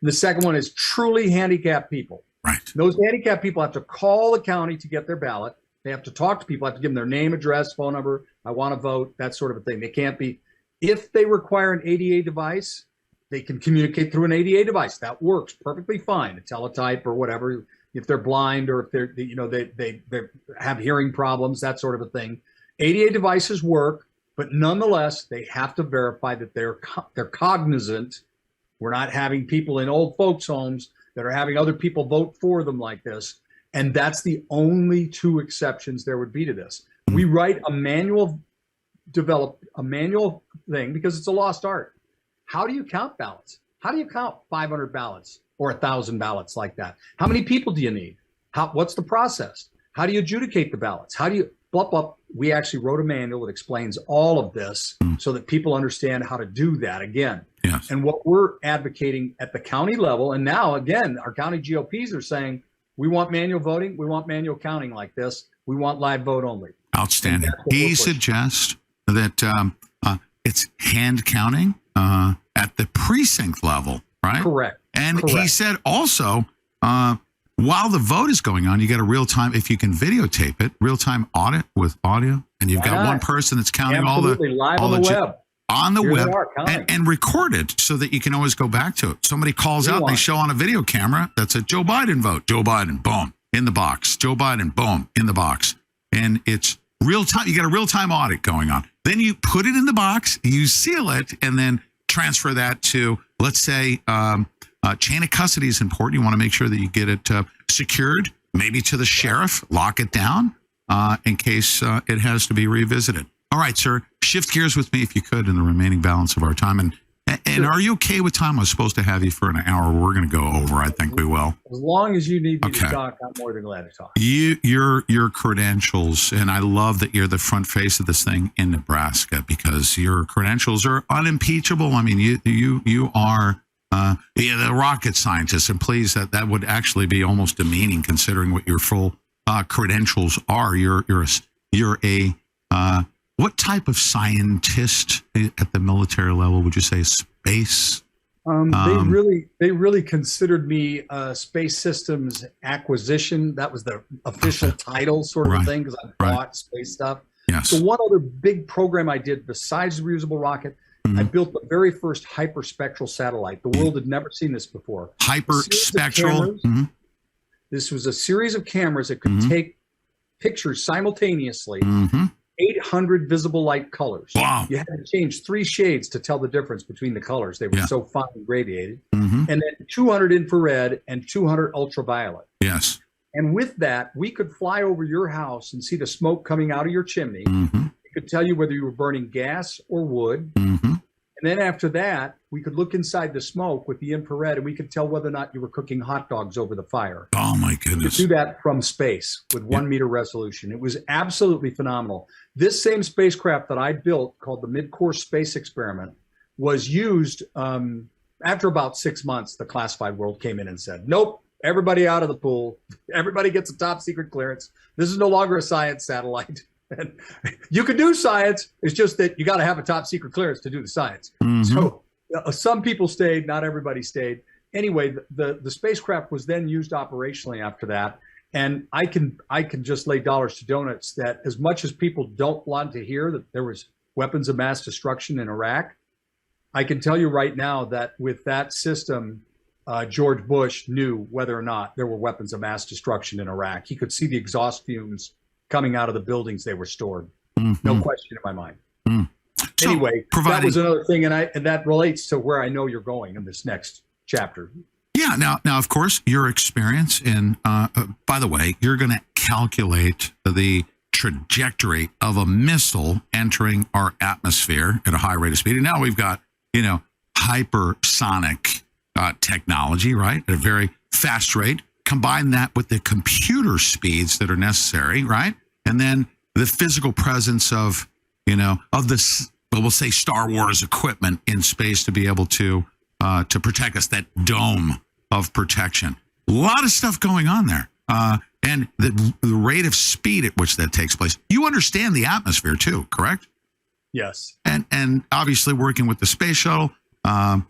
And the second one is truly handicapped people. Right. Those handicapped people have to call the county to get their ballot. They have to talk to people. Have to give them their name, address, phone number. I want to vote. That sort of a thing. They can't be. If they require an ADA device, they can communicate through an ADA device. That works perfectly fine. A teletype or whatever. If they're blind or if they're, they have hearing problems, that sort of a thing. ADA devices work, but nonetheless, they have to verify that they're cognizant. We're not having people in old folks' homes that are having other people vote for them like this. And that's the only 2 exceptions there would be to this. We write a manual, develop a manual thing because it's a lost art. How do you count ballots? How do you count 500 ballots or 1,000 ballots like that? How many people do you need? What's the process? How do you adjudicate the ballots? How do you blah, blah? We actually wrote a manual that explains all of this so that people understand how to do that again. Yes. And what we're advocating at the county level, and now again, our county GOPs are saying, we want manual voting, we want manual counting like this, we want live vote only. Outstanding. He suggests that it's hand counting at the precinct level, right? Correct. And he said also, while the vote is going on, you get a real time, if you can videotape it, real time audit with audio, and you've got one person that's counting Absolutely. all the live on the web. On the Here web they are, and record it so that you can always go back to it. Somebody calls out, they show on a video camera, that's a Joe Biden vote. Joe Biden, boom, in the box. Joe Biden, boom, in the box. And it's real time. You got a real time audit going on. Then you put it in the box, you seal it, and then transfer that to, let's say, chain of custody is important. You want to make sure that you get it secured, maybe to the sheriff, lock it down in case it has to be revisited. All right, sir, shift gears with me if you could in the remaining balance of our time. And are you okay with time? I was supposed to have you for an hour. We're going to go over. I think we will. As long as you need me to talk, I'm more than glad to talk. Your credentials, and I love that you're the front face of this thing in Nebraska because your credentials are unimpeachable. I mean, you are the rocket scientist, and please, that would actually be almost demeaning considering what your full credentials are. You're a what type of scientist at the military level would you say? Space? They really considered me space systems acquisition. That was the official title sort of thing because I bought space stuff. Yes. So one other big program I did besides the reusable rocket, I built the very first hyperspectral satellite. The world had never seen this before. Hyperspectral. This was a series of cameras that could take pictures simultaneously. 800 visible light colors. Wow. You had to change 3 shades to tell the difference between the colors. They were so finely radiated. And then 200 infrared and 200 ultraviolet. Yes. And with that, we could fly over your house and see the smoke coming out of your chimney. It could tell you whether you were burning gas or wood. And then after that, we could look inside the smoke with the infrared, and we could tell whether or not you were cooking hot dogs over the fire. Oh my We could goodness. do that from space with 1 meter resolution. It was absolutely phenomenal. This same spacecraft that I built, called the Mid-Course Space Experiment, was used after about 6 months. The classified world came in and said, nope, everybody out of the pool. Everybody gets a top secret clearance. This is no longer a science satellite. And you can do science. It's just that you got to have a top secret clearance to do the science. So some people stayed, not everybody stayed. Anyway, the spacecraft was then used operationally after that. And I can just lay dollars to donuts that as much as people don't want to hear that there was weapons of mass destruction in Iraq, I can tell you right now that with that system, George Bush knew whether or not there were weapons of mass destruction in Iraq. He could see the exhaust fumes coming out of the buildings they were stored. No question in my mind. So Anyway, that was another thing, and that relates to where I know you're going in this next chapter. Yeah. Now, of course, your experience in, by the way, you're going to calculate the trajectory of a missile entering our atmosphere at a high rate of speed. And now we've got, hypersonic technology, right? At a very fast rate. Combine that with the computer speeds that are necessary, right? And then the physical presence of, of this, we'll say Star Wars equipment in space to be able to protect us, that dome of protection. A lot of stuff going on there. And the rate of speed at which that takes place. You understand the atmosphere too, correct? Yes. And obviously working with the space shuttle, not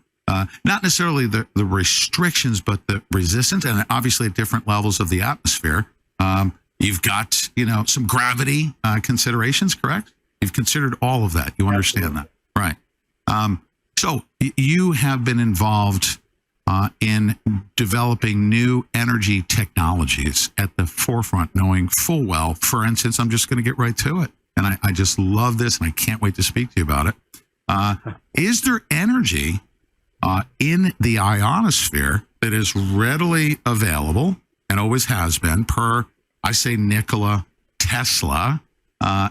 necessarily the restrictions, but the resistance, and obviously at different levels of the atmosphere. You've got, some gravity considerations, correct? You've considered all of that. You understand that, right? So you have been involved in developing new energy technologies at the forefront, knowing full well, for instance, I'm just going to get right to it. And I just love this, and I can't wait to speak to you about it. Is there energy in the ionosphere that is readily available and always has been, per, I say, Nikola Tesla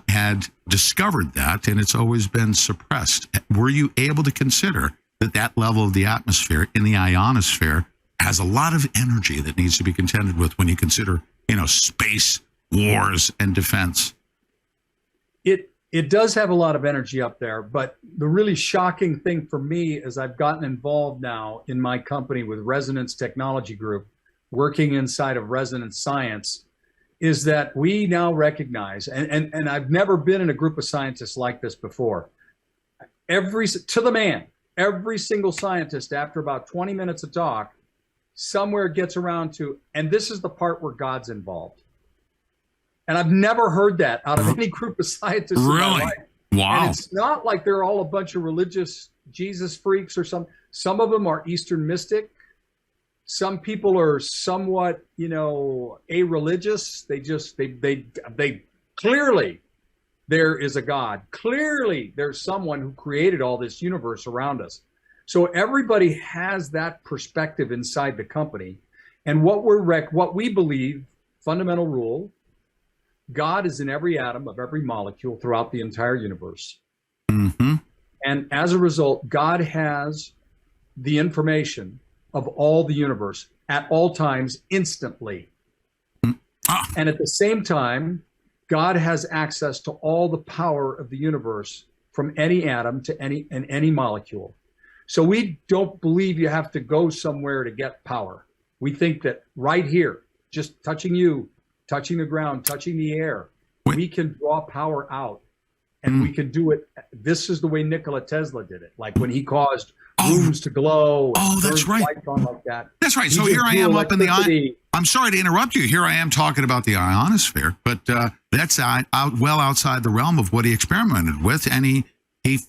had discovered that, and it's always been suppressed. Were you able to consider that level of the atmosphere in the ionosphere has a lot of energy that needs to be contended with when you consider, space wars and defense? It does have a lot of energy up there, but the really shocking thing for me is I've gotten involved now in my company with Resonance Technology Group, working inside of resonance science, is that we now recognize, and I've never been in a group of scientists like this before, to the man, every single scientist, after about 20 minutes of talk, somewhere gets around to, and this is the part where God's involved. And I've never heard that out of any group of scientists. Really? In my life. Wow. And it's not like they're all a bunch of religious Jesus freaks or something. Some of them are Eastern mystic. Some people are somewhat, a-religious. They clearly there is a God. Clearly there's someone who created all this universe around us. So everybody has that perspective inside the company. And what we believe, fundamental rule, God is in every atom of every molecule throughout the entire universe. And as a result, God has the information of all the universe at all times instantly. And at the same time, God has access to all the power of the universe from any atom to any molecule. So we don't believe you have to go somewhere to get power. We think that right here, just touching you, touching the ground, touching the air, we can draw power out, and we can do it. This is the way Nikola Tesla did it. Like when he caused rooms to glow. Oh, that's right. Lights on like that. That's right. So here I am up in the I'm sorry to interrupt you. Here I am talking about the ionosphere, but that's well outside the realm of what he experimented with, and he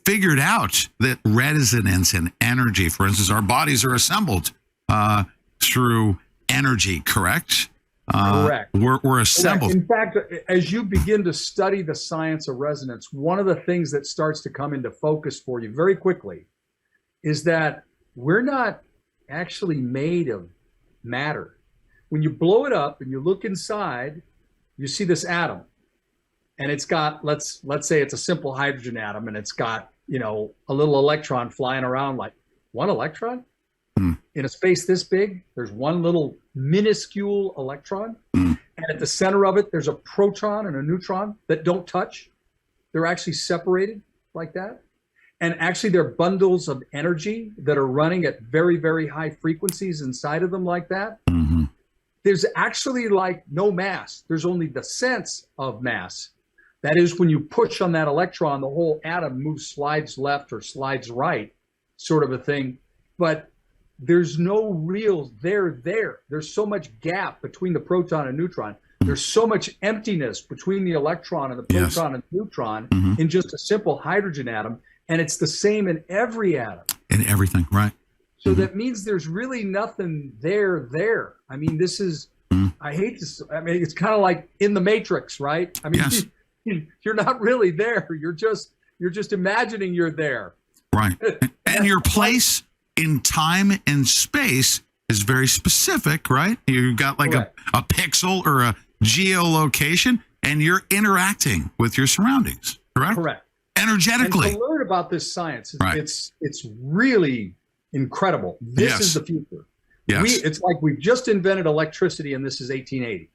figured out that resonance and energy, for instance, our bodies are assembled through energy, correct? Correct. We're assembled. Correct. In fact, as you begin to study the science of resonance, one of the things that starts to come into focus for you very quickly is that we're not actually made of matter. When you blow it up and you look inside, you see this atom, and it's got, let's say it's a simple hydrogen atom, and it's got a little electron flying around, like one electron in a space this big. There's one little minuscule electron. And at the center of it, there's a proton and a neutron that don't touch. They're actually separated like that. And actually, they're bundles of energy that are running at very, very high frequencies inside of them like that. There's actually like no mass. There's only the sense of mass. That is, when you push on that electron, the whole atom slides left or slides right, sort of a thing. But there's no real there. There's so much gap between the proton and neutron. There's so much emptiness between the electron and the proton and the neutron in just a simple hydrogen atom. And it's the same in every atom. In everything, right. So that means there's really nothing there. I mean, this is, I hate to, I mean, it's kind of like in the Matrix, right? I mean, you're not really there. You're just imagining you're there. Right. And your place in time and space is very specific, right? You've got like a pixel or a geolocation, and you're interacting with your surroundings, correct? Correct. Energetically. And to learn about this science, it's really incredible. This is the future. Yes. It's like we've just invented electricity, and this is 1880.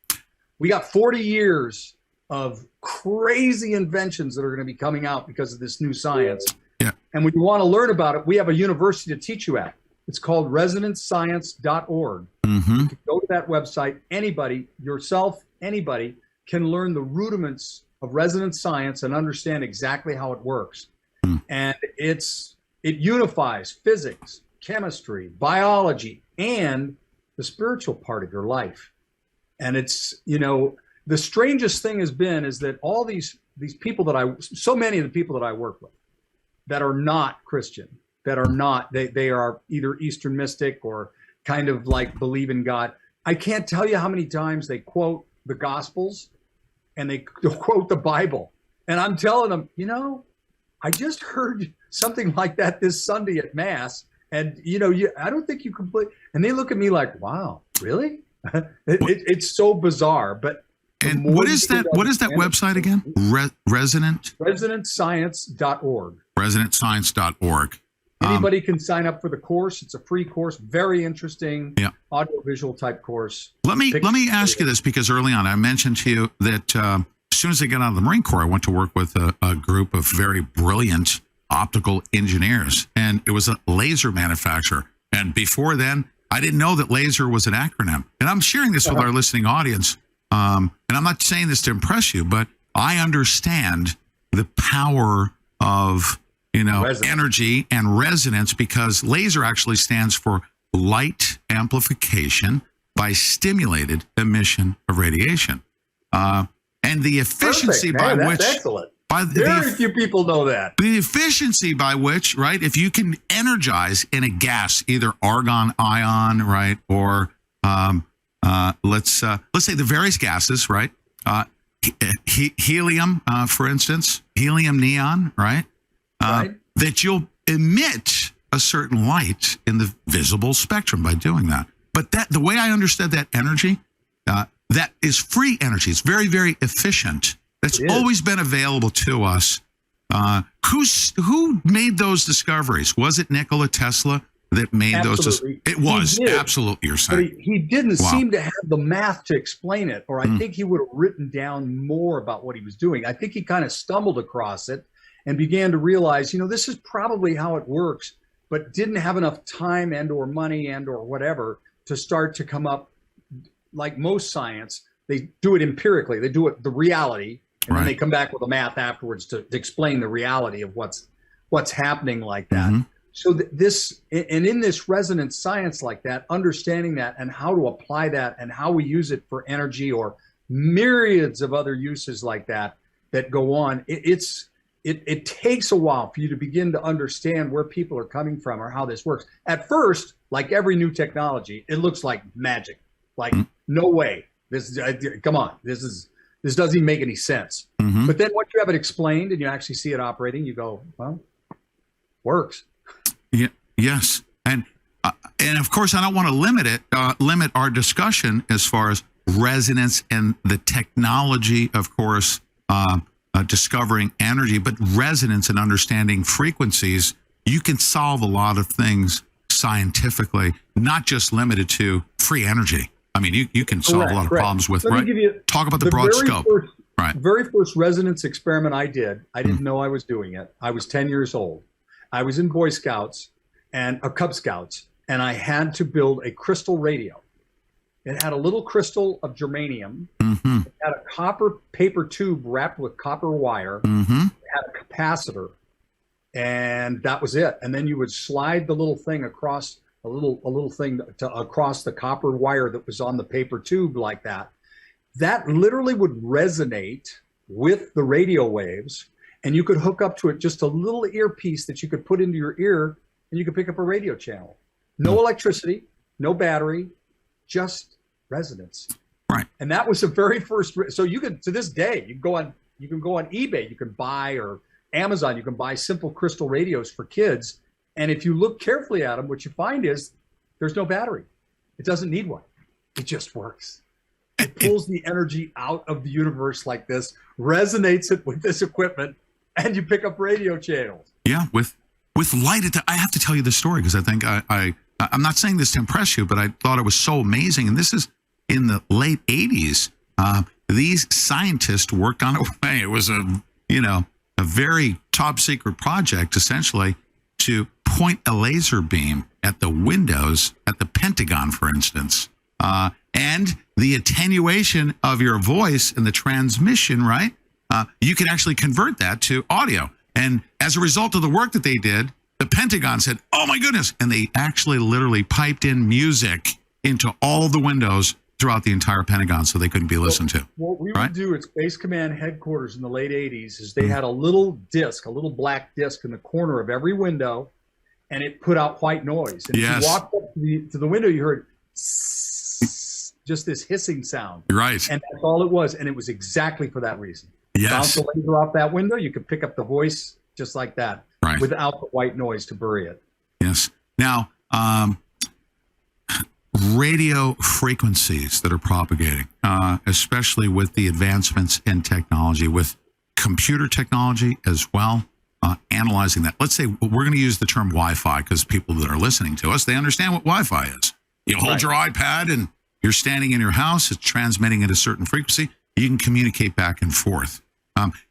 We got 40 years of crazy inventions that are going to be coming out because of this new science. Yeah. And when you want to learn about it, we have a university to teach you at. It's called resonancescience.org. You can go to that website. Anybody, yourself, anybody, can learn the rudiments of resonance science and understand exactly how it works. And it unifies physics, chemistry, biology, and the spiritual part of your life. And it's, the strangest thing has been is that all these people so many of the people that I work with that are not Christian, that are not, they are either Eastern mystic or kind of like believe in God. I can't tell you how many times they quote the Gospels and they quote the Bible. And I'm telling them, I just heard something like that this Sunday at Mass. And, I don't think you completely, and they look at me like, wow, really? It's so bizarre. But and what is that website again? Resonancescience.org. Resonancescience.org. Anybody can sign up for the course. It's a free course, very interesting, audiovisual type course. Let me ask you this, because early on I mentioned to you that as soon as I got out of the Marine Corps, I went to work with a group of very brilliant optical engineers, and it was a laser manufacturer. And before then, I didn't know that laser was an acronym. And I'm sharing this with our listening audience. And I'm not saying this to impress you, but I understand the power of energy and resonance, because laser actually stands for light amplification by stimulated emission of radiation. And the efficiency by which... That's excellent. Very few people know that. The efficiency by which, right, if you can energize in a gas, either argon ion, right, or let's say the various gases, right, helium, for instance, helium neon, right, that you'll emit a certain light in the visible spectrum by doing that. But the way I understood that energy, that is free energy. It's very, very efficient. That's always been available to us. Who made those discoveries? Was it Nikola Tesla that made those? It was absolutely. You're saying, but he didn't seem to have the math to explain it, or I think he would have written down more about what he was doing. I think he kind of stumbled across it and began to realize, this is probably how it works, but didn't have enough time and or money and or whatever to start to come up. Like most science, they do it empirically. They do it the reality. And then they come back with a math afterwards to explain the reality of what's happening like that. So in this resonance science like that, understanding that and how to apply that and how we use it for energy or myriads of other uses like that go on, it takes a while for you to begin to understand where people are coming from or how this works. At first, like every new technology, it looks like magic. Like, no way. Come on, this doesn't even make any sense. But then once you have it explained and you actually see it operating, you go, well, works. Yeah. Yes. And of course, I don't want to limit our discussion as far as resonance and the technology, of course, discovering energy, but resonance and understanding frequencies, you can solve a lot of things scientifically, not just limited to free energy. I mean, you can solve a lot of problems with, Let me give you talk about the broad scope. Very first resonance experiment I didn't know I was doing it. I was 10 years old. I was in Boy Scouts and Cub Scouts, and I had to build a crystal radio. It had a little crystal of germanium. Mm-hmm. It had a copper paper tube wrapped with copper wire. Mm-hmm. It had a capacitor, and that was it. And then you would slide the little thing across a little thing across the copper wire that was on the paper tube like that. That literally would resonate with the radio waves, and you could hook up to it just a little earpiece that you could put into your ear, and you could pick up a radio channel. No electricity, no battery, just resonance. Right. And that was the very first. So you can, to this day, you can go on eBay, you can buy, or Amazon, you can buy simple crystal radios for kids. And if you look carefully at them, what you find is there's no battery. It doesn't need one. It just works. It pulls the energy out of the universe like this, resonates it with this equipment, and you pick up radio channels. Yeah, with light. I have to tell you the story because I think I'm not saying this to impress you, but I thought it was so amazing. And this is in the late 80s. These scientists worked on it. It was a very top secret project, essentially, to point a laser beam at the windows at the Pentagon, for instance. And the attenuation of your voice and the transmission, right? You can actually convert that to audio. And as a result of the work that they did, the Pentagon said, oh my goodness. And they actually literally piped in music into all of the windows throughout the entire Pentagon so they couldn't be listened to. What we would do at Space Command headquarters in the late 80s is they had a little disc, a little black disc in the corner of every window, and it put out white noise. And if you walked up to the window, you heard just this hissing sound. Right. And that's all it was. And it was exactly for that reason. Yes. Bounce the laser off that window, you could pick up the voice just like that, without the white noise to bury it. Yes. Now, radio frequencies that are propagating, especially with the advancements in technology, with computer technology as well, analyzing that. Let's say we're going to use the term Wi-Fi because people that are listening to us, they understand what Wi-Fi is. You hold your iPad and you're standing in your house, it's transmitting at a certain frequency. You can communicate back and forth.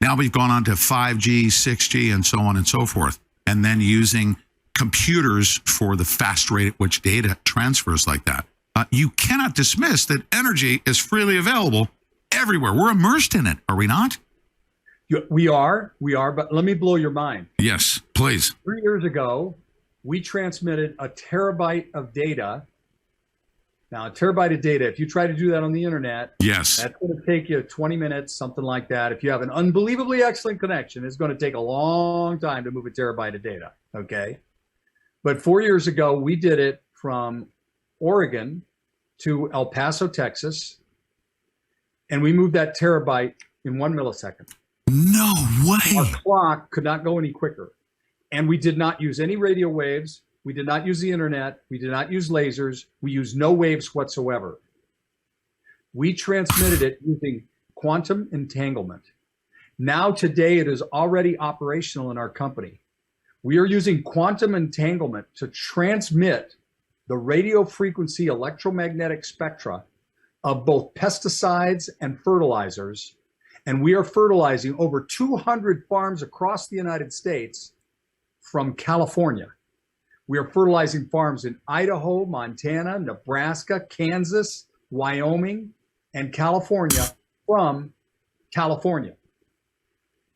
Now we've gone on to 5G, 6G, and so on and so forth, and then using computers for the fast rate at which data transfers like that. You cannot dismiss that energy is freely available everywhere. We're immersed in it, are we not? We are, but let me blow your mind. Yes, please. 3 years ago, we transmitted a terabyte of data. Now, a terabyte of data, if you try to do that on the internet, yes, that's going to take you 20 minutes, something like that. If you have an unbelievably excellent connection, it's going to take a long time to move a terabyte of data, okay? But 4 years ago, we did it from Oregon to El Paso, Texas, and we moved that terabyte in 1 millisecond. No way. Our clock could not go any quicker. And we did not use any radio waves. We did not use the internet. We did not use lasers. We used no waves whatsoever. We transmitted it using quantum entanglement. Now today it is already operational in our company. We are using quantum entanglement to transmit the radio frequency electromagnetic spectra of both pesticides and fertilizers. And we are fertilizing over 200 farms across the United States from California. We are fertilizing farms in Idaho, Montana, Nebraska, Kansas, Wyoming, and California from California.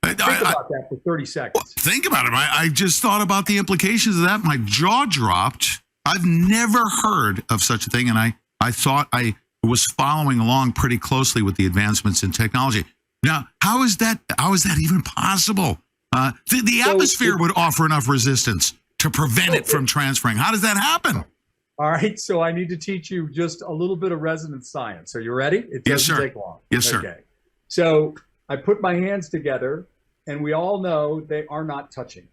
Think about that for 30 seconds. Think about it. I just thought about the implications of that. My jaw dropped. I've never heard of such a thing, and I thought I was following along pretty closely with the advancements in technology. Now, how is that even possible? The atmosphere would offer enough resistance to prevent it from transferring. How does that happen? All right, so I need to teach you just a little bit of resonance science. Are you ready? It doesn't take long. Yes, sir. Okay. So I put my hands together, and we all know they are not touching.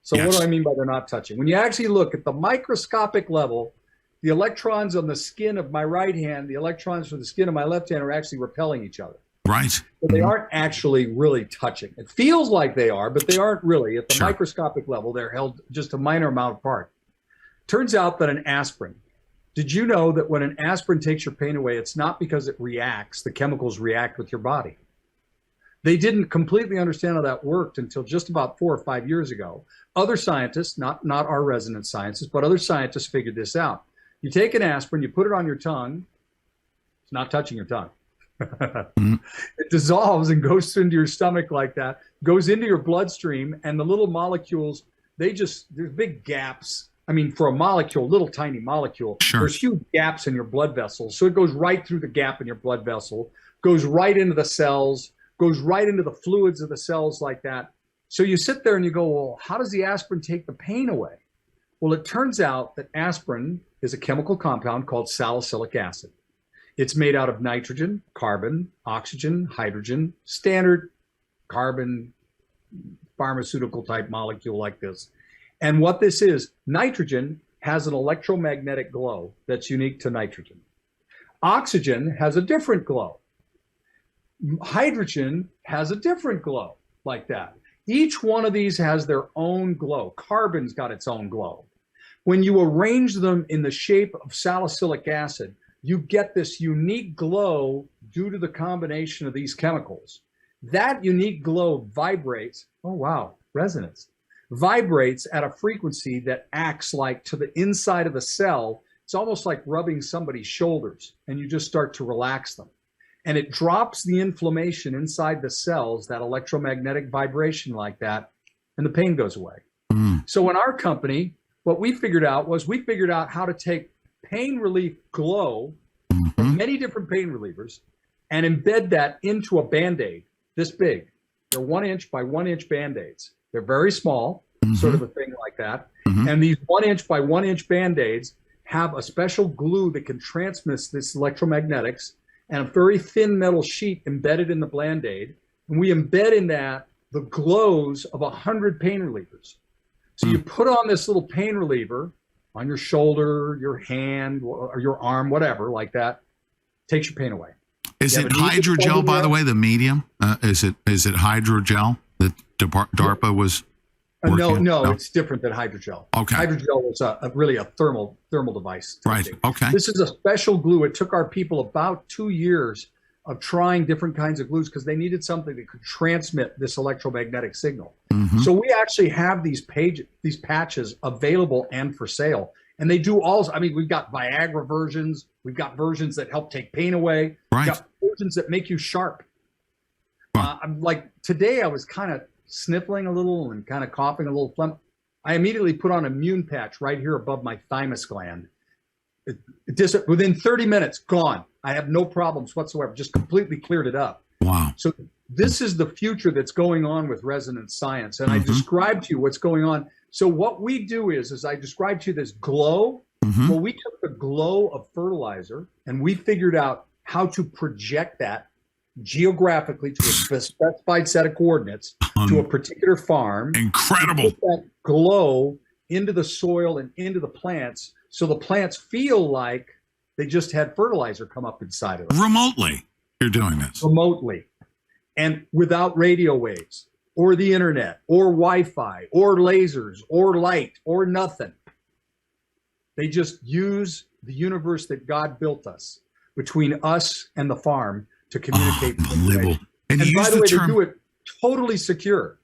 So what do I mean by they're not touching? When you actually look at the microscopic level, the electrons on the skin of my right hand, the electrons from the skin of my left hand are actually repelling each other. Right. So they aren't actually really touching. It feels like they are, but they aren't really. At the Sure. microscopic level, they're held just a minor amount apart. Turns out that an aspirin, did you know that when an aspirin takes your pain away, it's not because it reacts, the chemicals react with your body. They didn't completely understand how that worked until just about 4 or 5 years ago. Other scientists, not our resident scientists, but other scientists figured this out. You take an aspirin, you put it on your tongue, it's not touching your tongue. It dissolves and goes into your stomach like that, goes into your bloodstream, and the little molecules, there's big gaps. I mean, for a molecule, little tiny molecule, Sure. there's huge gaps in your blood vessels. So it goes right through the gap in your blood vessel, goes right into the cells, goes right into the fluids of the cells like that. So you sit there and you go, well, how does the aspirin take the pain away? Well, it turns out that aspirin is a chemical compound called salicylic acid. It's made out of nitrogen, carbon, oxygen, hydrogen, standard carbon, pharmaceutical type molecule like this. And what this is, nitrogen has an electromagnetic glow that's unique to nitrogen. Oxygen has a different glow. Hydrogen has a different glow like that. Each one of these has their own glow. Carbon's got its own glow. When you arrange them in the shape of salicylic acid, you get this unique glow due to the combination of these chemicals. That unique glow vibrates, oh wow, resonance, vibrates at a frequency that acts like to the inside of the cell. It's almost like rubbing somebody's shoulders, and you just start to relax them. And it drops the inflammation inside the cells, that electromagnetic vibration like that, and the pain goes away. So in our company, what we figured out was we figured out how to take pain relief glow from many different pain relievers and embed that into a Band-Aid this big. They're 1 inch by 1 inch Band-Aids. They're very small, sort of a thing like that. And these 1 inch by 1 inch Band-Aids have a special glue that can transmit this electromagnetics and a very thin metal sheet embedded in the Band-Aid. And we embed in that the glows of 100 pain relievers. So you put on this little pain reliever on your shoulder, your hand, or your arm, whatever, like that, takes your pain away. Is it hydrogel, by the way, the medium? Is it hydrogel that DARPA was working? No, it's different than hydrogel. Okay. Hydrogel was really a thermal device. Right. Okay. This is a special glue. It took our people about 2 years of trying different kinds of glues because they needed something that could transmit this electromagnetic signal. So we actually have these patches available and for sale. And they do all, I mean, we've got Viagra versions. We've got versions that help take pain away. Right. We've got versions that make you sharp. I'm like, today I was kind of sniffling a little and kind of coughing a little phlegm. I immediately put on a immune patch right here above my thymus gland. It just, within 30 minutes, gone. I have no problems whatsoever, just completely cleared it up. Wow. So this is the future that's going on with resonance science. And I described to you what's going on. So what we do is I described to you this glow. Well, we took the glow of fertilizer and we figured out how to project that geographically to a specified set of coordinates to a particular farm. Incredible. Put that glow into the soil and into the plants, so the plants feel like they just had fertilizer come up inside of them. Remotely, you're doing this. Remotely, and without radio waves or the internet or Wi-Fi or lasers or light or nothing. They just use the universe that God built us, between us and the farm, to communicate. Unbelievable. And by use the way, the term, they do it totally secure.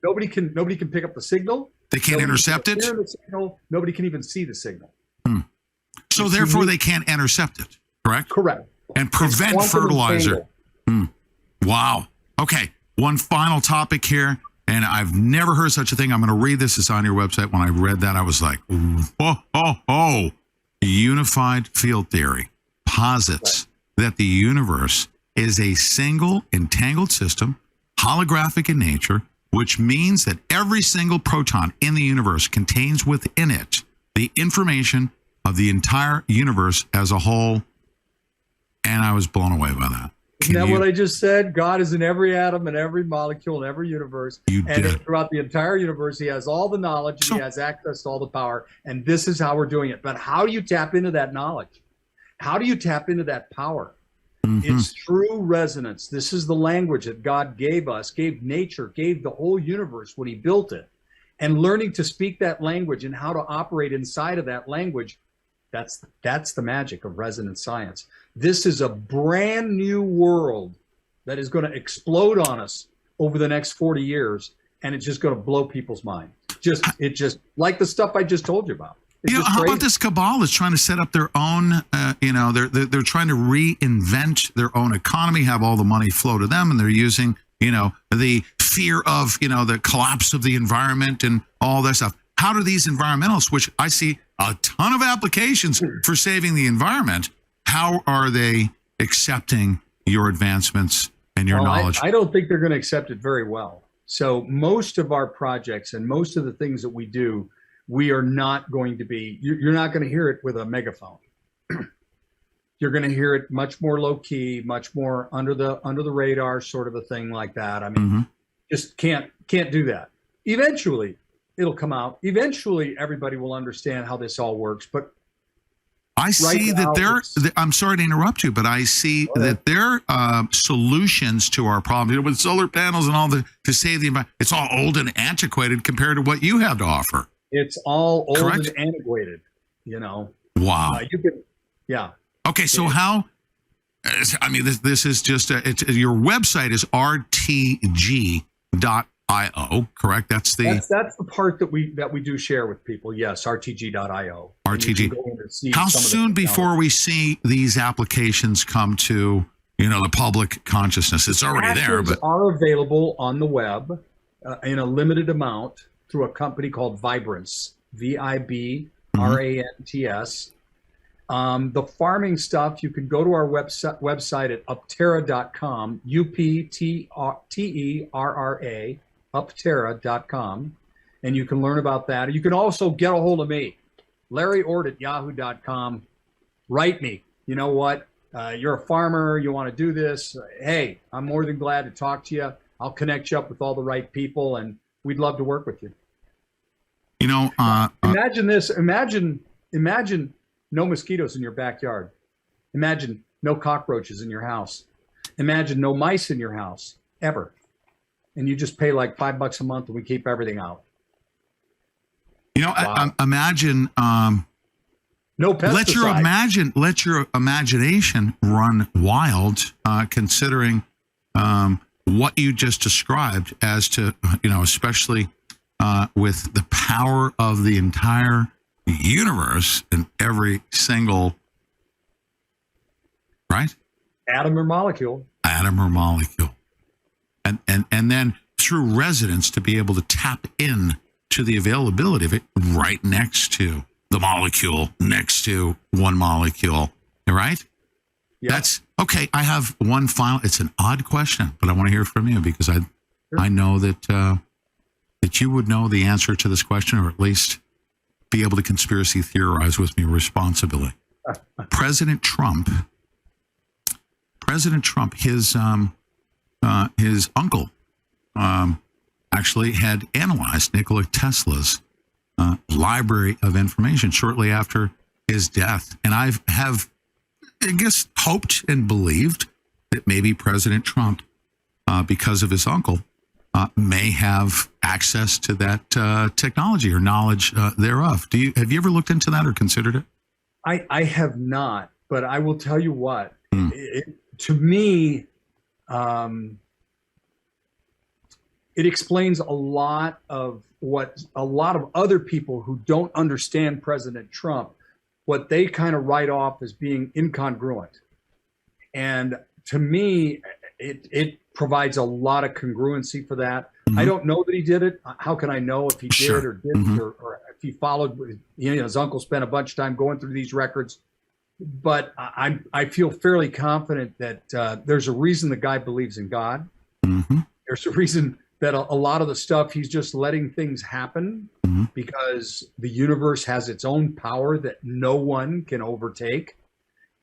Nobody can pick up the signal. they can't intercept it. The signal. Nobody can even see the signal. So therefore, they can't intercept it, correct? Correct. And prevent Quantum fertilizer. entangled. Wow. Okay. One final topic here, and I've never heard such a thing. I'm going to read this. It's on your website. When I read that, I was like, oh. Unified field theory posits that the universe is a single entangled system, holographic in nature, which means that every single proton in the universe contains within it the information of the entire universe as a whole. And I was blown away by that. Isn't that what I just said? God is in every atom and every molecule in every universe. You and did. Throughout the entire universe, he has all the knowledge and he has access to all the power. And this is how we're doing it. But how do you tap into that knowledge? How do you tap into that power? It's through resonance. This is the language that God gave us, gave nature, gave the whole universe when he built it. And learning to speak that language and how to operate inside of that language, that's the magic of resonance science. This is a brand new world that is going to explode on us over the next 40 years, and it's just going to blow people's mind. It just like the stuff I just told you about. How about this cabal that's trying to set up their own, they're trying to reinvent their own economy, have all the money flow to them, and they're using, the fear of, the collapse of the environment and all that stuff. How do these environmentalists, which I see a ton of applications for saving the environment, how are they accepting your advancements and your knowledge? I don't think they're going to accept it very well. So most of our projects and most of the things that we do, we are not going to be, you're not going to hear it with a megaphone. You're going to hear it much more low key, much more under the radar sort of a thing like that. I mean, just can't do that. Eventually it'll come out. Eventually everybody will understand how this all works. But I see that I'm sorry to interrupt you, but I see that their solutions to our problem, with solar panels and all to save the environment, it's all old and antiquated compared to what you have to offer. It's all old Correct? and antiquated, Wow. Yeah. Okay, so how? I mean, this is just your website is rtg.io, correct? That's the part that we do share with people. Yes, rtg.io. RTG. How soon before we see these applications come to the public consciousness? It's already there, but are available on the web in a limited amount through a company called Vibrance, Vibrants. The farming stuff, you can go to our website at upterra.com, UPTERRA, upterra.com, and you can learn about that. You can also get a hold of me, larryord@yahoo.com. Write me. You know what? You're a farmer. You want to do this. Hey, I'm more than glad to talk to you. I'll connect you up with all the right people, and we'd love to work with you. Imagine this. Imagine no mosquitoes in your backyard. Imagine no cockroaches in your house. Imagine no mice in your house ever. And you just pay like $5 a month and we keep everything out. Wow. Imagine no pesticides. Let your imagination run wild, considering what you just described as to, especially with the power of the entire universe and every single, right? Atom or molecule. And then through resonance to be able to tap in to the availability of it right next to the molecule, next to one molecule, right? Yep. That's okay. I have one final, it's an odd question, but I want to hear from you because I know that you would know the answer to this question, or at least be able to conspiracy theorize with me responsibly. President Trump, his uncle actually had analyzed Nikola Tesla's library of information shortly after his death. And I guess, hoped and believed that maybe President Trump, because of his uncle, may have access to that technology or knowledge thereof. Have you ever looked into that or considered it? I have not, but I will tell you what. To me, it explains a lot of what a lot of other people who don't understand President Trump, what they kind of write off as being incongruent. And to me, it provides a lot of congruency for that. I don't know that he did it. How can I know if he did or didn't, or if he followed? His uncle spent a bunch of time going through these records. But I feel fairly confident that there's a reason the guy believes in God. There's a reason that a lot of the stuff, he's just letting things happen because the universe has its own power that no one can overtake.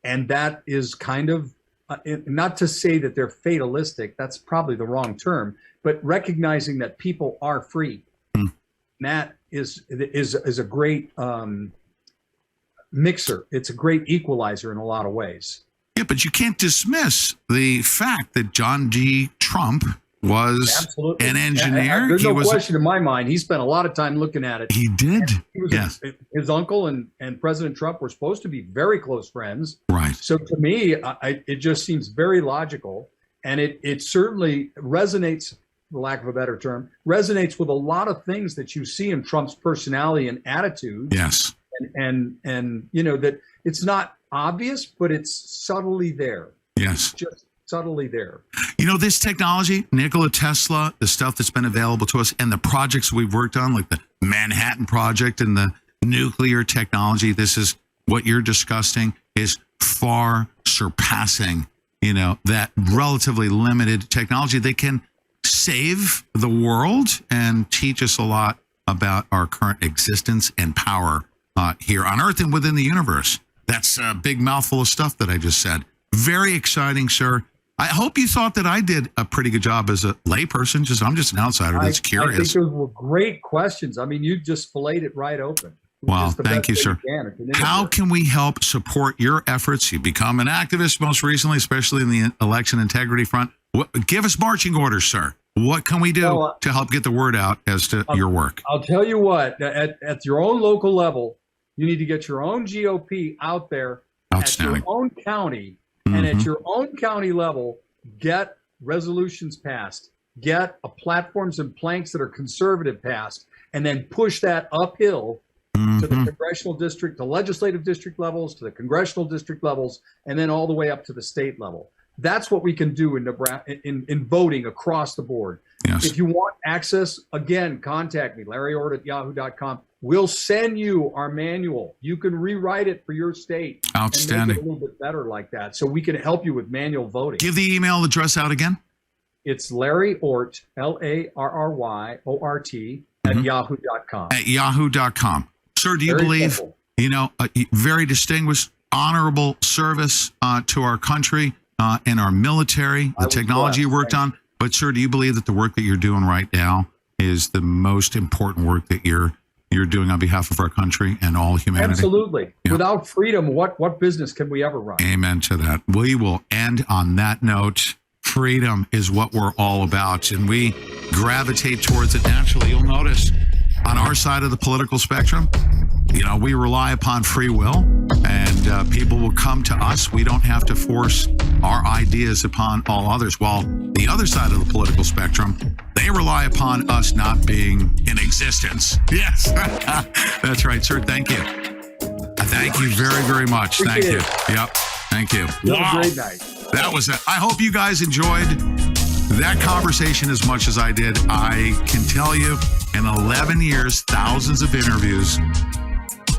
And that is kind of, not to say that they're fatalistic, that's probably the wrong term, but recognizing that people are free. That is a great mixer. It's a great equalizer in a lot of ways. Yeah, but you can't dismiss the fact that John G. Trump was Absolutely. an engineer. There's no question in my mind. He spent a lot of time looking at it. He did. Yes. His uncle and President Trump were supposed to be very close friends. Right. So to me, it just seems very logical. And it certainly resonates, for lack of a better term, resonates with a lot of things that you see in Trump's personality and attitude. Yes. And that it's not obvious, but it's subtly there. Yes. Just subtly there. This technology, Nikola Tesla, the stuff that's been available to us, and the projects we've worked on, like the Manhattan Project and the nuclear technology, this is what you're discussing, is far surpassing, that relatively limited technology that can save the world and teach us a lot about our current existence and power here on Earth and within the universe. That's a big mouthful of stuff that I just said. Very exciting, sir. I hope you thought that I did a pretty good job as a layperson. I'm just an outsider that's curious. I think those were great questions. I mean, you just filleted it right open. Wow, thank you, sir. How can we help support your efforts? You become an activist most recently, especially in the election integrity front. Give us marching orders, sir. What can we do to help get the word out as to your work? I'll tell you what, at your own local level, you need to get your own GOP out there at your own county. And at your own county level, get resolutions passed, get platforms and planks that are conservative passed, and then push that uphill to the congressional district, to legislative district levels, to the congressional district levels, and then all the way up to the state level. That's what we can do in Nebraska, in voting across the board. Yes. If you want access, again, contact me, larryord@yahoo.com. We'll send you our manual. You can rewrite it for your state. Outstanding. And make it a little bit better like that. So we can help you with manual voting. Give the email address out again. It's Larry Ort, LARRYORT, at yahoo.com. At yahoo.com. Sir, do you believe, a very distinguished, honorable service to our country and our military, the technology you worked on. But, sir, do you believe that the work that you're doing right now is the most important work that you're doing on behalf of our country and all humanity? Absolutely. Yeah. Without freedom, what business can we ever run? Amen to that. We will end on that note. Freedom is what we're all about, and we gravitate towards it naturally. You'll notice on our side of the political spectrum, we rely upon free will, and people will come to us. We don't have to force our ideas upon all others. While the other side of the political spectrum, they rely upon us not being in existence. Yes, that's right, sir. Thank you. Thank you very, very much. Appreciate Thank you. it. Yep. Thank you. Wow. Have a great night. That was it. I hope you guys enjoyed that conversation as much as I did. I can tell you, in 11 years, thousands of interviews,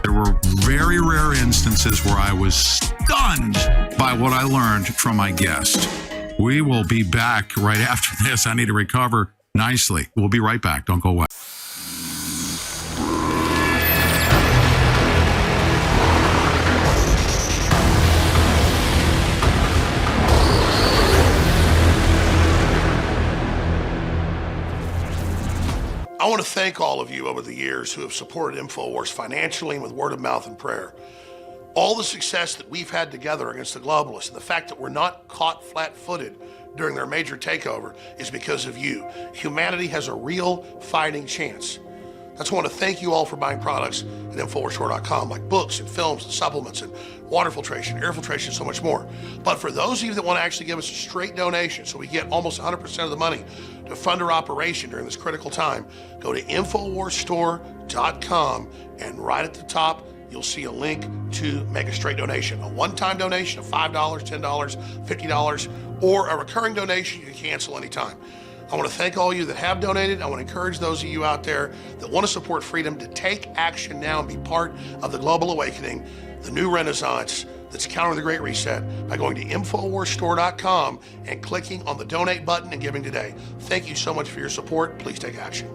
there were very rare instances where I was stunned by what I learned from my guest. We will be back right after this. I need to recover nicely. We'll be right back. Don't go away. I want to thank all of you over the years who have supported InfoWars financially and with word of mouth and prayer. All the success that we've had together against the globalists and the fact that we're not caught flat-footed during their major takeover is because of you. Humanity has a real fighting chance. That's why I want to thank you all for buying products at InfoWarsStore.com, like books and films and supplements and water filtration, air filtration, so much more. But for those of you that want to actually give us a straight donation so we get almost 100% of the money to fund our operation during this critical time, go to InfoWarsStore.com, and right at the top, you'll see a link to make a straight donation. A one-time donation of $5, $10, $50, or a recurring donation you can cancel anytime. I want to thank all you that have donated. I want to encourage those of you out there that want to support freedom to take action now and be part of the global awakening, the new renaissance that's countering the Great Reset, by going to InfoWarsStore.com and clicking on the donate button and giving today. Thank you so much for your support. Please take action.